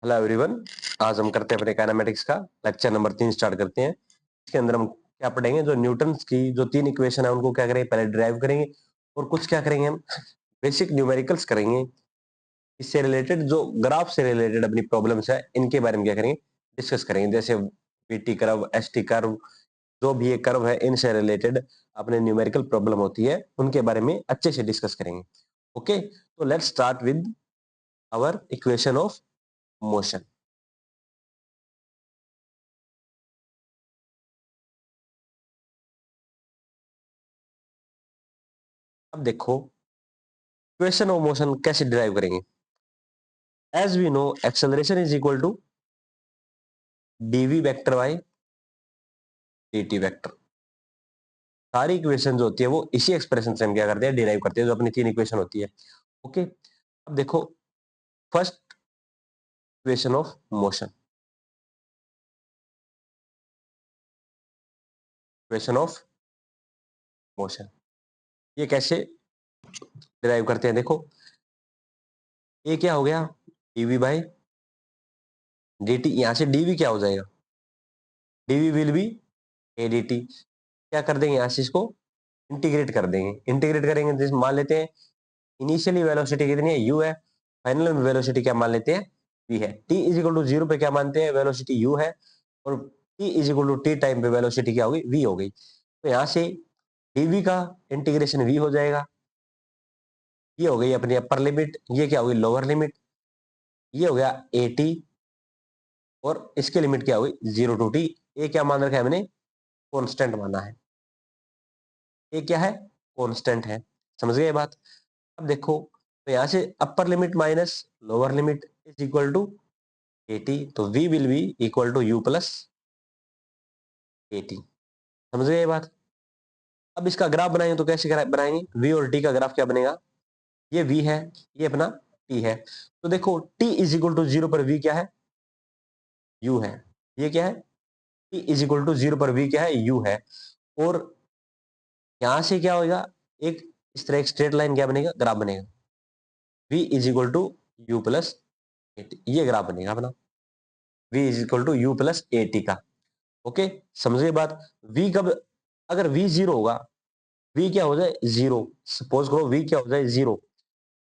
Hello everyone. आज हम करते हैं अपने काइनेमेटिक्स का लेक्चर नंबर 3 स्टार्ट करते हैं। इसके अंदर हम क्या पढ़ेंगे, जो न्यूटन्स की जो 3 इक्वेशन है उनको क्या करेंगे, पहले डिराइव करेंगे और कुछ क्या करेंगे, हम बेसिक न्यूमेरिकल्स करेंगे। इससे रिलेटेड जो ग्राफ से रिलेटेड अपनी प्रॉब्लम्स है इनके बारे में क्या करेंगे, डिस्कस करेंगे। जैसे वीटी कर्व, एसटी कर्व, जो भी ये कर्व है इनसे रिलेटेड अपने न्यूमेरिकल प्रॉब्लम होती है उनके बारे में अच्छे से डिस्कस करेंगे। ओके, तो let's start with our equation of motion. अब देखो, इक्वेशन ऑफ मोशन कैसे डिराइव करेंगे। As we know, acceleration is equal to dv vector by dt vector. सारी इक्वेशन जो होती है वो इसी एक्सप्रेशन से हम क्या करते हैं, डिराइव करते हैं, जो अपनी 3 इक्वेशन होती है। ओके, अब देखो, first equation of motion, equation of motion ये कैसे डिराइव करते हैं। देखो, ये क्या हो गया, डीवी बाई dt। यहां से डीवी क्या हो जाएगा, dv will be a dt। क्या कर देंगे, यहां से इसको इंटीग्रेट कर देंगे। इंटीग्रेट करेंगे, जैसे मान लेते हैं इनिशियली वेलोसिटी कितनी है, u है। फाइनल में वेलोसिटी क्या मान लेते हैं, v है। t इज इक्वल टू 0 पे क्या मानते हैं, वेलोसिटी u है। और t is equal to t time पे वेलोसिटी क्या होगी, v हो गई। तो यहाँ से dv का इंटीग्रेशन v हो जाएगा। ये हो गई अपनी अपर लिमिट, ये क्या होगी, लोअर लिमिट। ये हो गया at और इसकी लिमिट क्या होगी, 0 टू t। ये क्या मान रखा है हमने, कॉन्स्टेंट माना है। ये क्या है, कॉन्स्टेंट है। समझ गए ये बात। अब देखो, तो यहाँ से upper limit minus lower limit is equal to 80। तो v will be equal to u plus 80। समझ गए ये बात। अब इसका ग्राफ बनाएंगे तो कैसे बनाएंगे, v और t का ग्राफ क्या बनेगा, ये v है, ये अपना t है। तो देखो, t इज इक्वल टू 0 पर v क्या है, u है। ये क्या है, t इज इक्वल टू 0 पर v क्या है, u है। और यहां से क्या होगा, एक इस तरह एक स्ट्रेट लाइन क्या बनेगा, ग्राफ बनेगा, v is equal to u plus 80। ये ग्राफ बनेगा अपना, v is equal to u plus 80 का। ओके, समझिए बात। v कब, अगर v 0 होगा, v क्या हो जाए, 0। सपोज करो v क्या हो जाए, 0।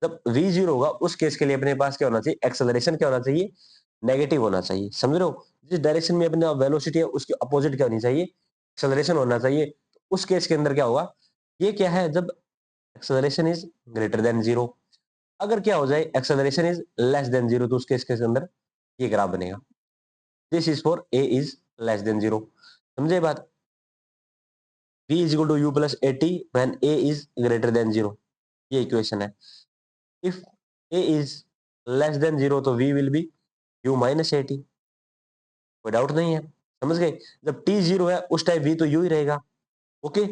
जब v 0 होगा उस केस के लिए अपने पास क्या होना चाहिए, एक्सेलरेशन क्या होना चाहिए, नेगेटिव होना चाहिए। समझ रहे हो, जिस डायरेक्शन में अपना वेलोसिटी है उसके अपोजिट क्या होनी चाहिए, एक्सेलरेशन होना चाहिए। उस केस के अंदर क्या होगा, ये क्या है, जब एक्सेलरेशन इज ग्रेटर देन 0। अगर क्या हो जाए, एक्सेलरेशन इज लेस देन 0, तो उस केस के अंदर ये ग्राफ बनेगा। This is for a is less than 0। समझे बात। v is equal to u plus 80 when a is greater than 0, ये इक्वेशन है। If a is less than 0 तो v will be u minus 80। कोई डाउट नहीं है, समझ गए। जब t 0 है उस टाइम v तो u ही रहेगा। ओके,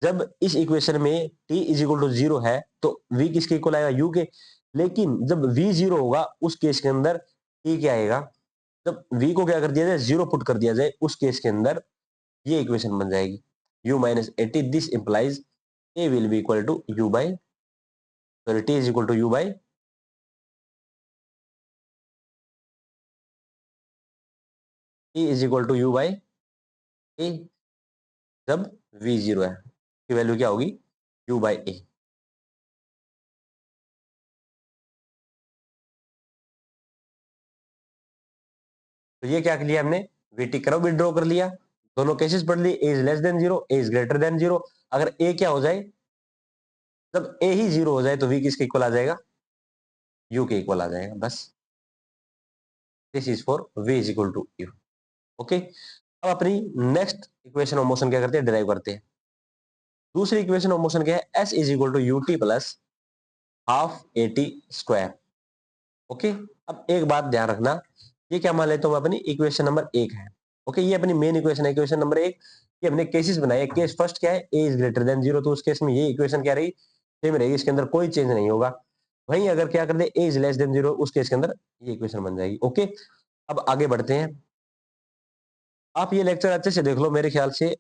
जब इस इक्वेशन में t इज इक्वल टू 0 है तो v किसके इक्वल आएगा, u के। लेकिन जब v 0 होगा उस केस के अंदर t क्या आएगा, जब v को क्या कर दिया जाए, 0 पुट कर दिया जाए, उस केस के अंदर ये इक्वेशन बन जाएगी, u minus 80। This implies a will be equal to u by, sorry, t is equal to u by, t is equal to u by a। जब v 0 है की वैल्यू क्या होगी, u by a। तो ये क्या लिया हमने, vt कर्व भी ड्रॉ कर लिया, दोनों केसेस पढ़ लिए, a is less than 0, a is greater than 0। अगर a क्या हो जाए, जब a ही 0 हो जाए तो v किसके इक्वल आ जाएगा, u के इक्वल आ जाएगा, बस। This is for v is equal to u। Okay, अब अपनी नेक्स्ट इक्वेशन ऑफ मोशन क्या करते हैं, डिराइव करते हैं। दूसरी इक्वेशन ऑफ मोशन क्या है, s is equal to ut plus half a t square. Okay, अब एक बात ध्यान रखना, ये क्या मान लेता हूं मैं, अपनी इक्वेशन नंबर 1 है। ओके, ये अपनी मेन इक्वेशन है, इक्वेशन नंबर 1। ये हमने केसेस बनाए, केस फर्स्ट क्या है, ए इज ग्रेटर देन 0, तो उस केस में ये इक्वेशन क्या रही, सेम रहेगी, इसके अंदर कोई चेंज नहीं होगा। वहीं अगर क्या कर दे, ए इज लेस देन 0, उस केस के अंदर ये इक्वेशन बन जाएगी। ओके, अब आगे बढ़ते हैं। आप ये लेक्चर अच्छे से देख लो, मेरे ख्याल से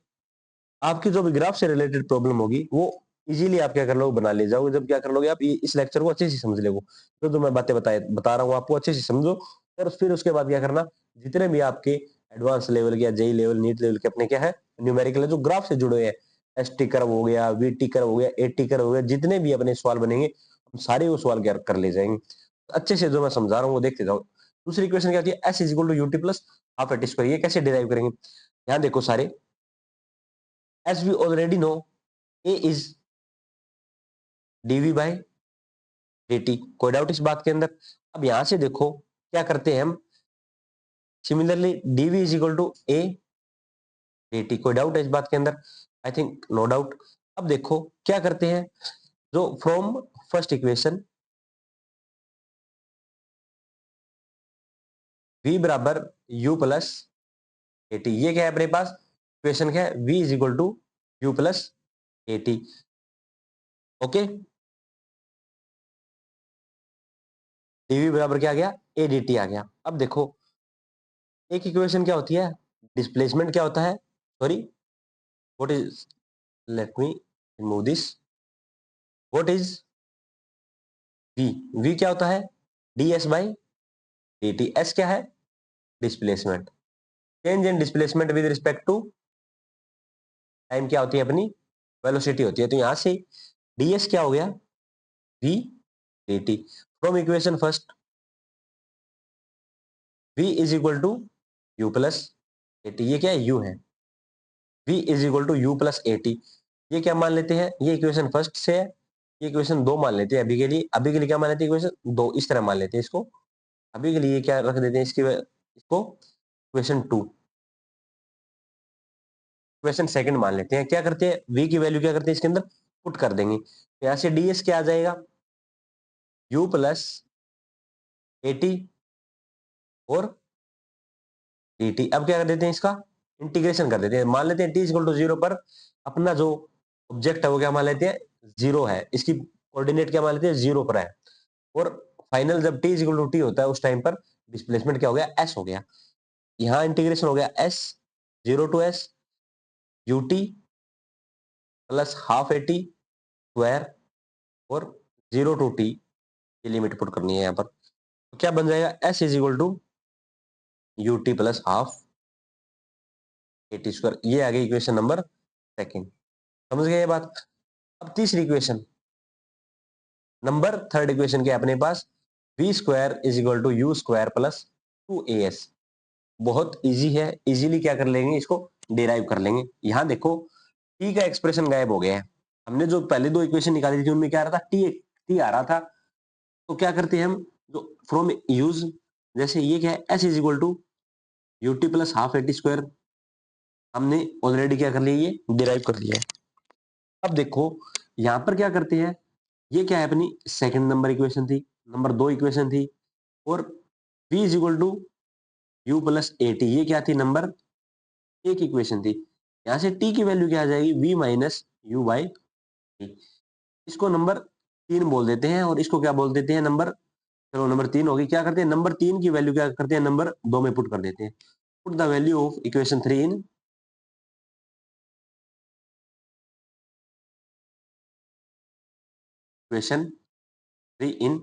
आपकी जो भी ग्राफ से रिलेटेड प्रॉब्लम होगी वो इजीली आप क्या कर लोगे, बना ले जाओगे। जब क्या कर लोगे आप, इस लेक्चर को अच्छे से समझ लोगे, जो मैं बातें बता रहा हूँ आपको अच्छे से समझो। और फिर उसके बाद क्या करना, जितने भी आपके एडवांस लेवल के या जेई लेवल, नीट लेवल के अपने क्या है न्यूमेरिकल जो ग्राफ से जुड़े हैं, एस टी कर्व हो गया, वी टी कर्व हो गया, ए टी कर्व हो गया, जितने भी अपने सवाल बनेंगे हम सारे वो सवाल कर ले जाएंगे अच्छे से। जो मैं समझा रहा हूँ वो देखते जाओ। दूसरी इक्वेशन क्या होती है, s is equal to ut plus half at square. ये कैसे डिराइव करेंगे, यहाँ देखो सारे, as we already know a is dv by dt, कोई डाउट इस बात के अंदर। अब यहां से देखो क्या करते हैं हम, similarly dv is equal to a dt, कोई डाउट है इस बात के अंदर, आई थिंक नो डाउट। अब देखो क्या करते हैं, जो फ्रॉम फर्स्ट इक्वेशन v बराबर u प्लस at, ये क्या है अपने पास इक्वेशन, क्या है v is equal to u plus at। Okay, dv बराबर क्या आ गया, a dt आ गया। अब देखो एक इक्वेशन क्या होती है, डिस्प्लेसमेंट क्या होता है, sorry what is, let me remove this, what is v, v क्या होता है, ds बाई dt, s क्या है displacement, change in displacement with respect to time क्या होती है अपनी वेलोसिटी होती है। तो यहां से ds क्या हो गया, v dt, from equation first v is equal to u plus at, ये क्या है u है, v is equal to u plus at, ये क्या मान लेते हैं, ये इक्वेशन फर्स्ट से है, ये इक्वेशन 2 मान लेते हैं अभी के लिए। अभी के लिए क्या मान लेते हैं, इक्वेशन 2 इस तरह मान लेते हैं इसको, अभी के लिए क्या रख देते हैं इसको इक्वेशन 2, इक्वेशन सेकंड मान लेते हैं। क्या करते हैं, v की वैल्यू क्या करते हैं इसके अंदर पुट कर देंगे, तो यहां से ds क्या आ जाएगा, u प्लस at और dt। अब क्या कर देते हैं, इसका इंटीग्रेशन कर देते हैं, मान लेते हैं t इक्वल टू 0 पर अपना जो ऑब्जेक्ट है वो क्या मान लेते हैं 0 है, इसकी कोऑर्डिनेट क्या मान लेते हैं 0 पर है। और फाइनल जब t इक्वल टू t होता है उस टाइम पर डिस्प्लेसमेंट क्या हो गया, s हो गया। यहाँ इंटीग्रेशन हो गया s 0 to s ut plus half at square और 0 टू t, ये लिमिट पुट करनी है यहाँ पर, तो क्या बन जाएगा, s is equal to ut plus half at square. ये आ गई इक्वेशन नंबर सेकंड, समझ गए ये बात। अब तीसरी इक्वेशन, नंबर थर्ड इक्वेशन क्या है अपने पास, V square is equal to you square plus 2as। बहुत इजी है, इजीली क्या कर लेंगे इसको डिराइव कर लेंगे। यहाँ देखो t का एक्सप्रेशन गायब हो गया है, हमने जो पहले दो इक्वेशन निकाली थी उनमें क्या आ रहा था, t आ रहा था। तो क्या करते हैं हम, जो फ्रॉम यूज, जैसे ये क्या है s is equal to ut plus half at square, हमने ऑलरेडी क्या कर लिया, ये डिराइव कर लिया है। अब देखो यहाँ पर क्या करते हैं, ये क्या है अपनी सेकंड नंबर इक्वेशन थी, नंबर 2 इक्वेशन थी, और v is equal to u plus a t, ये क्या थी नंबर 1 इक्वेशन थी। यहाँ से t की वैल्यू क्या आ जाएगी, v minus you by T, इसको नंबर 3 बोल देते हैं और इसको क्या बोल देते हैं नंबर, चलो नंबर 3 होगी। क्या करते हैं, नंबर 3 की वैल्यू क्या करते हैं नंबर 2 में पुट कर देते हैं, put the value of equation 3 in equation 3 in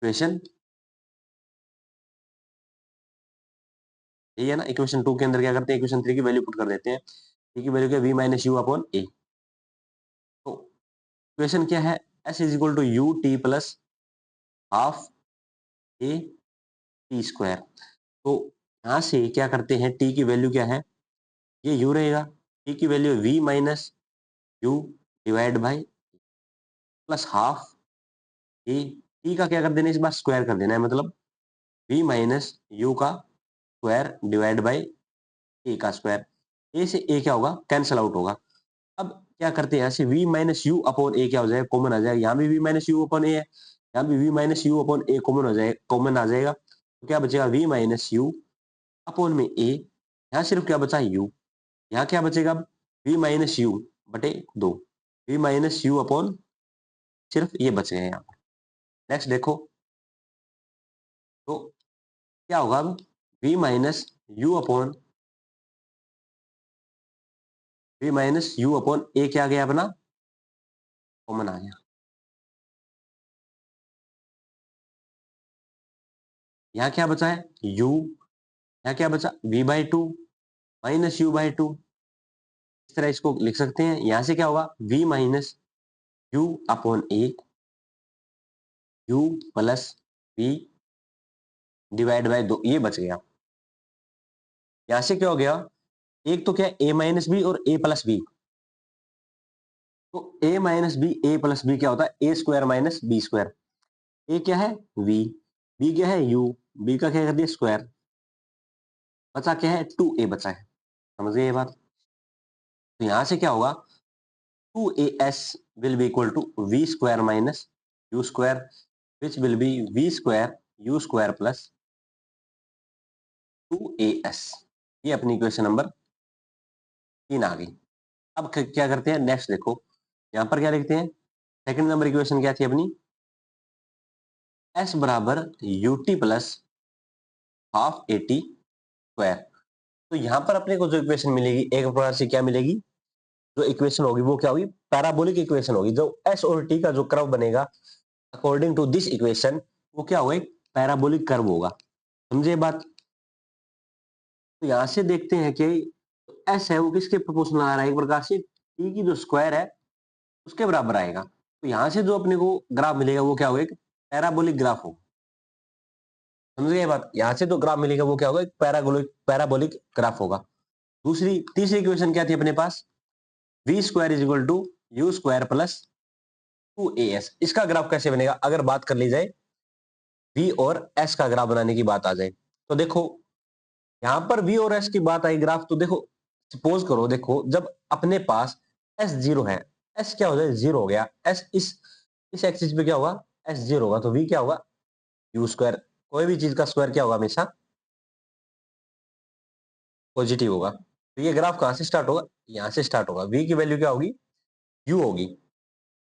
equation, ये है ना इक्वेशन 2 के अंदर क्या करते हैं, इक्वेशन 3 की वैल्यू पुट कर देते हैं, t की वैल्यू क्या, v minus you upon a. तो इक्वेशन क्या है, s is equal to u t plus half a t square. तो यहां से क्या करते हैं, t की वैल्यू क्या है, ये u रहेगा, t की value v minus you divide by plus half A, t का क्या कर देना है, इस बार स्क्वायर कर देना है, मतलब v माइनस यू का स्क्वायर डिवाइड बाई ए का स्क्वायर। ए से ए क्या होगा, कैंसल आउट होगा। अब क्या करते हैं, यहाँ से v minus you upon A क्या हो जाएगा, कॉमन आ जाएगा, यहाँ भी v माइनस यू अपॉन ए है, यहाँ भी v minus you upon A common हो जाएगा, कॉमन आ जाएगा। तो क्या बचेगा, v माइनस यू अपॉन में ए, यहाँ सिर्फ क्या बचा u, यहाँ क्या बचेगा अब, v माइनस यू बटे 2, v माइनस यू अपॉन, सिर्फ ये बच गए यहाँ। नेक्स्ट देखो, तो क्या होगा अब, v minus you upon, v minus you upon A क्या आ गया अपना कॉमन आ गया। यहाँ क्या बचा है u, यहाँ क्या बचा v/2 माइनस u/2। इस तरह इसको लिख सकते हैं। यहां से क्या होगा v minus u upon a, u plus v divide by 2, ये बच गया। यहां से क्या हो गया, एक तो क्या a माइनस बी और a प्लस बी, तो a minus b a plus b क्या होता है a square minus b square. a क्या है v, b क्या है u, b का क्या कर दिया स्क्वायर, बचा क्या है 2a बचा है। समझ गए ये बात। तो यहां से क्या होगा 2as will be equal to v square minus u square, which will be v square u square plus 2as। ये अपनी इक्वेशन नंबर 3 आ गई। अब क्या करते हैं नेक्स्ट, देखो यहां पर क्या लिखते हैं, सेकंड नंबर इक्वेशन क्या थी अपनी, s बराबर ut plus half at square. तो यहां पर अपने को जो इक्वेशन मिलेगी एक प्रकार से क्या मिलेगी, जो इक्वेशन होगी वो क्या होगी पैराबोलिक इक्वेशन होगी। जो s और t का जो कर्व बनेगा अकॉर्डिंग टू दिस इक्वेशन वो क्या होगा एक पैराबोलिक कर्व होगा। समझे बात। तो यहां से देखते हैं कि s है वो किसके प्रोपोर्शनल आ रहा है, एक प्रकार से t की जो स्क्वायर है उसके बराबर आएगा। तो यहां से जो अपने को ग्राफ मिलेगा वो क्या होगा एक पैराबोलिक ग्राफ होगा। समझ गए बात। यहां से जो ग्राफ मिलेगा वो क्या होगा एक पैराबोलिक ग्राफ होगा। दूसरी तीसरी इक्वेशन क्या थी अपने पास, V square is equal to you square plus 2as। इसका ग्राफ कैसे बनेगा, अगर बात कर ली जाए v और s का ग्राफ बनाने की बात आ जाए तो देखो यहां पर v और s की बात आई ग्राफ, तो देखो सपोज करो, देखो जब अपने पास s जीरो है, s क्या हो जाए जीरो हो गया, s इस एक्सिस पे क्या होगा s जीरो होगा, तो v क्या होगा u स्क्वायर। कोई भी चीज का स्क्वायर क्या होगा हमेशा पॉजिटिव होगा। तो ये ग्राफ कहां से स्टार्ट होगा, यहां से स्टार्ट होगा। v की वैल्यू क्या होगी u होगी।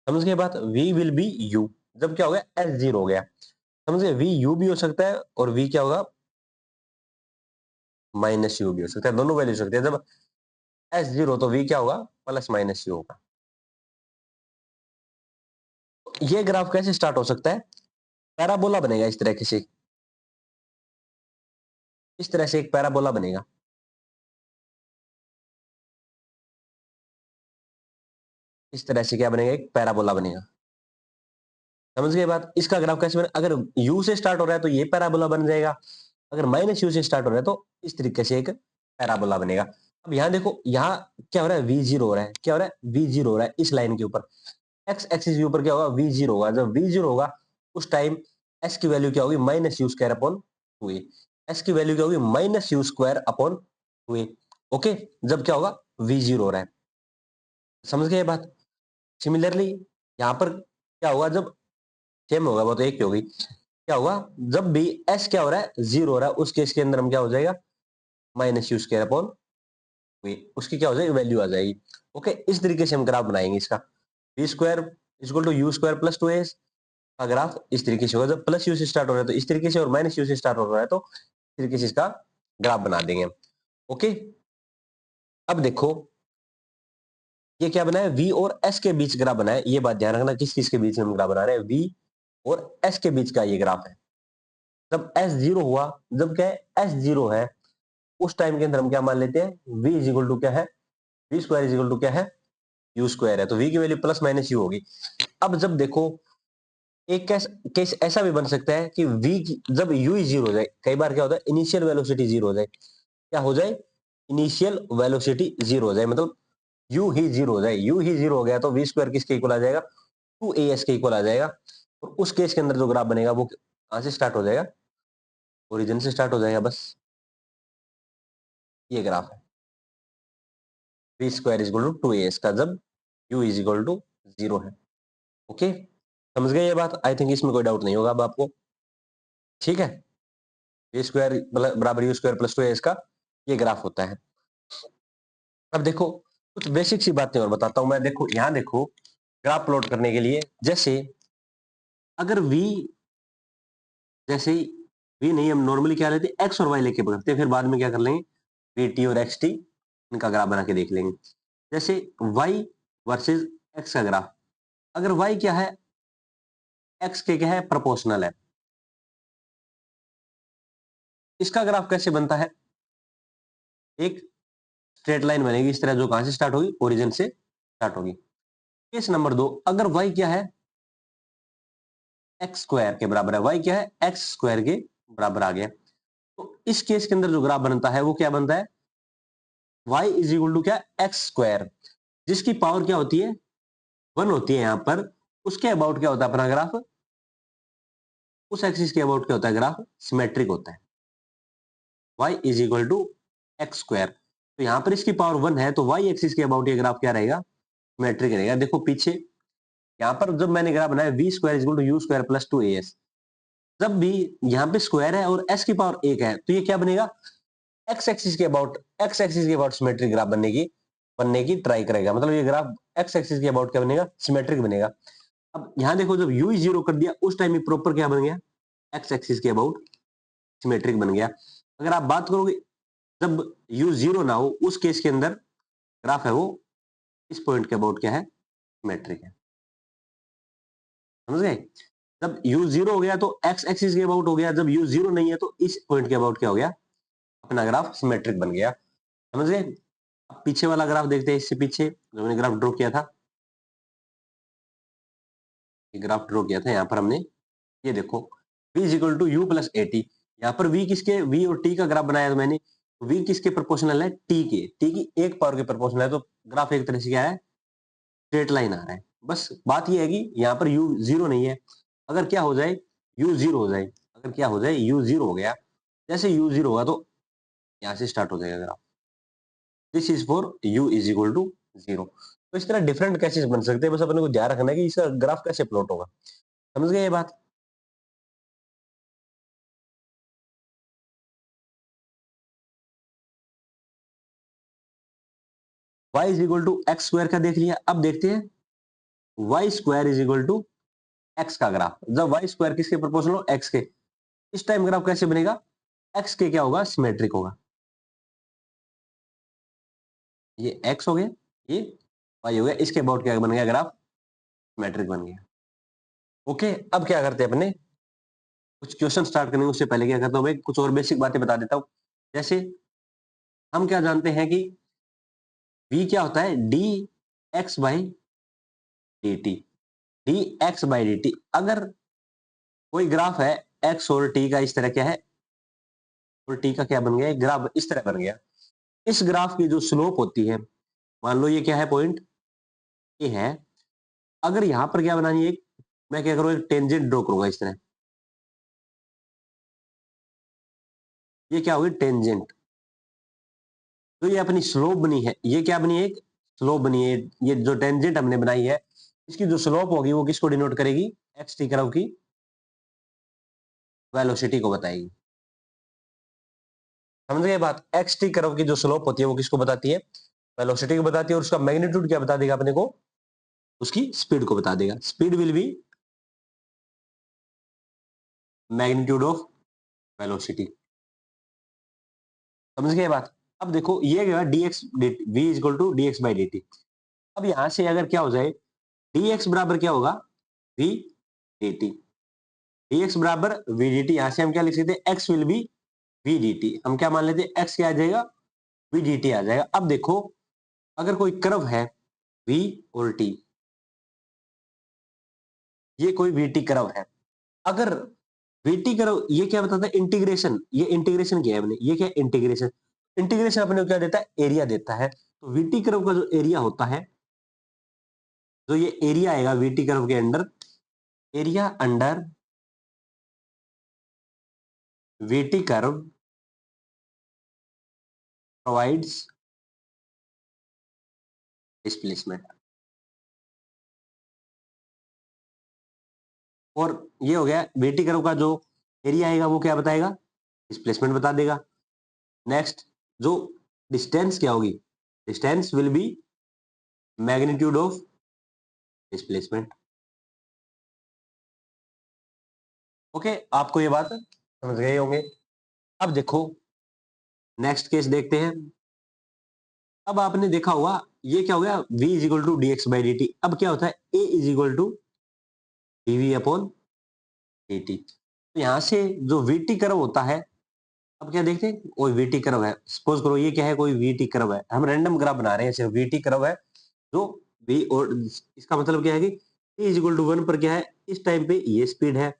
समझ गए बात, v विल बी u। जब क्या हो गया s जीरो हो गया, समझ गए, v u भी हो सकता है और v क्या होगा माइनस यू भी हो सकता है, दोनों वैल्यू हो सकती है। जब एस जीरो तो वी क्या होगा प्लस माइनस यू होगा। ये ग्राफ कैसे स्टार्ट हो सकता है, पैराबोला बनेगा इस तरह से, इस तरह से एक पैराबोला बनेगा। इस तरह से क्या बनेगा एक पैराबोला बनेगा। समझ गए बात। इसका ग्राफ कैसे बने, अगर यू से स्टार्ट हो रहा है तो ये पैराबोला बन जाएगा, अगर माइनस यू से स्टार्ट हो रहा है तो इस तरीके से एक पैराबोला बनेगा। अब यहाँ देखो यहाँ क्या हो रहा है वी जीरो हो रहा है, क्या हो रहा है वी जीरो हो रहा है इस लाइन के ऊपर, एक्स एक्सिस के ऊपर क्या होगा वी जीरो होगा। जब वी जीरो होगा उस टाइम एस की वैल्यू क्या होगी minus you square upon two A, S की वैल्यू क्या होगी minus you square upon two A. Okay, जब क्या होगा वी जीरो हो रहा है। समझ गए ये बात। सिमिलरली यहाँ पर क्या होगा जब सेम होगा वो तो एक ही होगी, क्या होगा जब भी एस क्या हो रहा है जीरो हो रहा है उस केस के अंदर हम क्या हो जाएगा माइनस यू स्क्वायर अपॉन उसकी क्या हो जाएगी वैल्यू आ जाएगी। ओके, इस तरीके से हम ग्राफ बनाएंगे इसका, v square equal to you square plus two s का ग्राफ इस तरीके से होगा। जब प्लस यू से स्टार्ट हो रहा है तो इस तरीके से, और माइनस यू से स्टार्ट हो रहा है तो इस तरीके से इसका ग्राफ बना देंगे हम। ओके, अब देखो ये क्या बनाया वी और एस के बीच ग्राफ बनाया, ये बात ध्यान रखना किस किस के बीच में हम ग्राफ बना रहे हैं, वी और एस के बीच का ये ग्राफ है। जब एस जीरो हुआ, जब क्या है एस जीरो है उस टाइम के अंदर हम क्या मान लेते हैं वी इज इक्वल टू क्या है v square is equal to क्या है यू स्क्वायर है, तो वी की वैल्यू प्लस माइनस यू होगी। अब जब देखो एक केस ऐसा भी बन सकता है कि v जब u ही जीरो हो जाए, कई बार क्या होता है इनिशियल वेलोसिटी जीरो हो जाए, क्या हो जाए इनिशियल वेलोसिटी जीरो हो जाए, मतलब u ही जीरो हो जाए, u ही जीरो हो गया तो v स्क्वायर किसके इक्वल आ जाएगा 2as के इक्वल आ जाएगा। और उस केस के अंदर जो ग्राफ बनेगा वो कहां से स्टार्ट हो जाएगा ओरिजिन से स्टार्ट हो जाएगा। बस ये ग्राफ है v square is equal to 2as का जब u is equal to zero है। ओके, समझ गए ये बात, आई थिंक इसमें कोई डाउट नहीं होगा अब आपको। ठीक है, ए स्क्वायर बराबर यू स्क्वायर प्लस टू है इसका ये ग्राफ होता है। अब देखो कुछ बेसिक सी बातें और बताता हूं मैं। देखो यहाँ देखो ग्राफ प्लॉट करने के लिए, जैसे अगर v जैसे v नहीं हम नॉर्मली क्या लेते हैं एक्स और वाई लेके करते हैं, फिर बाद में क्या कर लेंगे वी टी और एक्स टी इनका ग्राफ बना के देख लेंगे। जैसे y वर्सेस x का ग्राफ, अगर y क्या है, x के क्या है, प्रोपोर्शनल है। इसका ग्राफ कैसे बनता है, एक स्ट्रेट लाइन बनेगी इस तरह, जो कहां से स्टार्ट होगी, ओरिजिन से स्टार्ट होगी। केस नंबर 2, अगर y क्या है, एक्स स्क्वायर के बराबर है, y क्या है, एक्स स्क्वायर के बराबर आ गया, तो इस केस के अंदर जो ग्राफ बनता है वो क्या बनता है, y इज इक्वल टू क्या, एक्स स्क्वायर, जिसकी पावर क्या होती है, 1 होती है यहां पर, उसके अबाउट क्या होता है अपना ग्राफ, उस एक्सिस के अबाउट क्या होता है ग्राफ, सिमेट्रिक होता है। y is equal to x square, तो यहां पर इसकी पावर 1 है, तो y एक्सिस के अबाउट ये ग्राफ क्या रहेगा, सिमेट्रिक रहेगा। देखो पीछे यहाँ पर जब मैंने ग्राफ बनाया v square is equal to you square plus 2as, जब भी यहाँ पे स्क्वायर है और s की पावर 1 है, तो ये क्या बनेगा, एक्स एक्सिस के अबाउट सिमेट्रिक ग्राफ बनने की ट्राई करेगा, मतलब ये ग्राफ एक्स एक्सिस के अबाउट क्या बनेगा, सिमेट्रिक बनेगा। अब यहाँ देखो जब u 0 कर दिया, उस टाइम में प्रॉपर क्या बन गया, एक्स एक्सिस के अबाउट सिमेट्रिक बन गया। अगर आप बात करोगे जब u 0 ना हो, उस केस के अंदर ग्राफ है वो इस पॉइंट के अबाउट क्या है, सिमेट्रिक है। समझ गए, जब u 0 हो गया तो x एक्सिस के अबाउट हो गया, जब u 0 नहीं है तो इस पॉइंट के अबाउट क्या हो गया, अपना ग्राफ सिमेट्रिक बन गया। समझ गए, अब पीछे वाला ग्राफ देखते हैं, इससे पीछे जो मैंने ग्राफ ड्रॉ किया था, ये ग्राफ ड्रॉ किया था यहाँ पर हमने, ये देखो v is equal to u plus a t, यहाँ पर v किसके, v और t का ग्राफ बनाया था मैंने, v किसके प्रोपोर्शनल है, t की एक पावर के प्रोपोर्शनल है, तो ग्राफ एक तरह से क्या है, स्ट्रेट लाइन आ रहा है। बस बात ये है कि यहाँ पर u 0 नहीं है, अगर क्या हो जाए, u 0 हो जाए, अगर क्या हो जाए, u 0 हो गया, जैसे u 0 होगा तो यहाँ से स्टार्ट हो जाएगा graph, this is for u is equal to 0। तो इस तरह डिफरेंट केसेस बन सकते हैं, बस अपने को ध्यान रखना है कि इसका ग्राफ कैसे प्लॉट होगा। समझ गए ये बात। y is equal to x square का देख लिया, अब देखते हैं y square is equal to x का ग्राफ, जब वाई स्क्वायर किसके प्रोपोर्शनल हो, एक्स के, इस टाइम ग्राफ कैसे बनेगा, एक्स के क्या होगा, सिमेट्रिक होगा। ये एक्स हो गया, ये वाई हो गया, इसके अबाउट क्या बन गया ग्राफ, सिमेट्रिक बन गया। ओके, अब क्या करते हैं अपने, कुछ क्वेश्चन स्टार्ट करने उससे पहले क्या करता हूं मैं, कुछ और बेसिक बातें बता देता हूं। जैसे हम क्या जानते हैं कि v क्या होता है, d x by d T, D x by d T. अगर कोई ग्राफ है x और t का, इस तरह क्या है, और t का क्या बन गया, ग्राफ इस तरह बन गया, इस ग्राफ की जो स्लोप होती है, मान लो ये क्या है, पॉइंट ए है, अगर यहां पर क्या बनानी है, मैं क्या करूं, एक टेंजेंट ड्रॉ करूंगा इस तरह, ये क्या होगी, टेंजेंट, तो ये अपनी स्लोप बनी है, ये क्या बनी है, एक स्लोप बनी है, ये जो टेंजेंट हमने बनाई है, इसकी जो स्लोप होगी वो किसको डिनोट करेगी, एक्स टी कर्व की वेलोसिटी को बताएगी। समझ गए बात, एक्स टी कर्व की जो स्लोप होती है वो किसको बताती है, वेलोसिटी को बताती है, और उसका मैग्नीट्यूड क्या बता देगा अपने को, उसकी स्पीड को बता देगा। Speed will be magnitude of velocity. समझ गए बात। अब देखो ये क्या है, dx v is equal to d x by d t. अब यहां से अगर क्या हो जाए, dx बराबर क्या होगा, v dt, dx बराबर v dt, यहां से हम क्या लिख सकते हैं, x will be v dt, हम क्या मान लेते हैं, x क्या आ जाएगा, v dt आ जाएगा। अब देखो अगर कोई कर्व है v और t, ये कोई vt कर्व है, अगर vt कर्व ये क्या बताता है, इंटीग्रेशन, ये इंटीग्रेशन किया है हमने, ये क्या इंटीग्रेशन, इंटीग्रेशन अपने को क्या देता है, एरिया देता है। तो vt कर्व का जो एरिया होता है, जो ये एरिया आएगा vt कर्व के under, area under vt curve provides displacement, और ये हो गया vt कर्व का जो एरिया आएगा वो क्या बताएगा, डिस्प्लेसमेंट बता देगा। नेक्स्ट जो डिस्टेंस क्या होगी, distance will be magnitude of displacement. Okay, आपको ये बात समझ गए होंगे। अब देखो नेक्स्ट केस देखते हैं। अब आपने देखा होगा ये क्या हो गया, v is equal to d x by d t. अब क्या होता है, a is equal to d v upon d t. तो यहां से जो वी टी कर्व होता है, अब क्या देखते हैं, कोई वी टी कर्व है, सपोज करो ये क्या है, कोई वी टी कर्व है, हम रैंडम ग्राफ बना रहे हैं, सिर्फ वी टी कर्व है जो v, और इसका मतलब क्या है कि t इज इक्वल टू 1 पर क्या है, इस टाइम पे ये स्पीड है,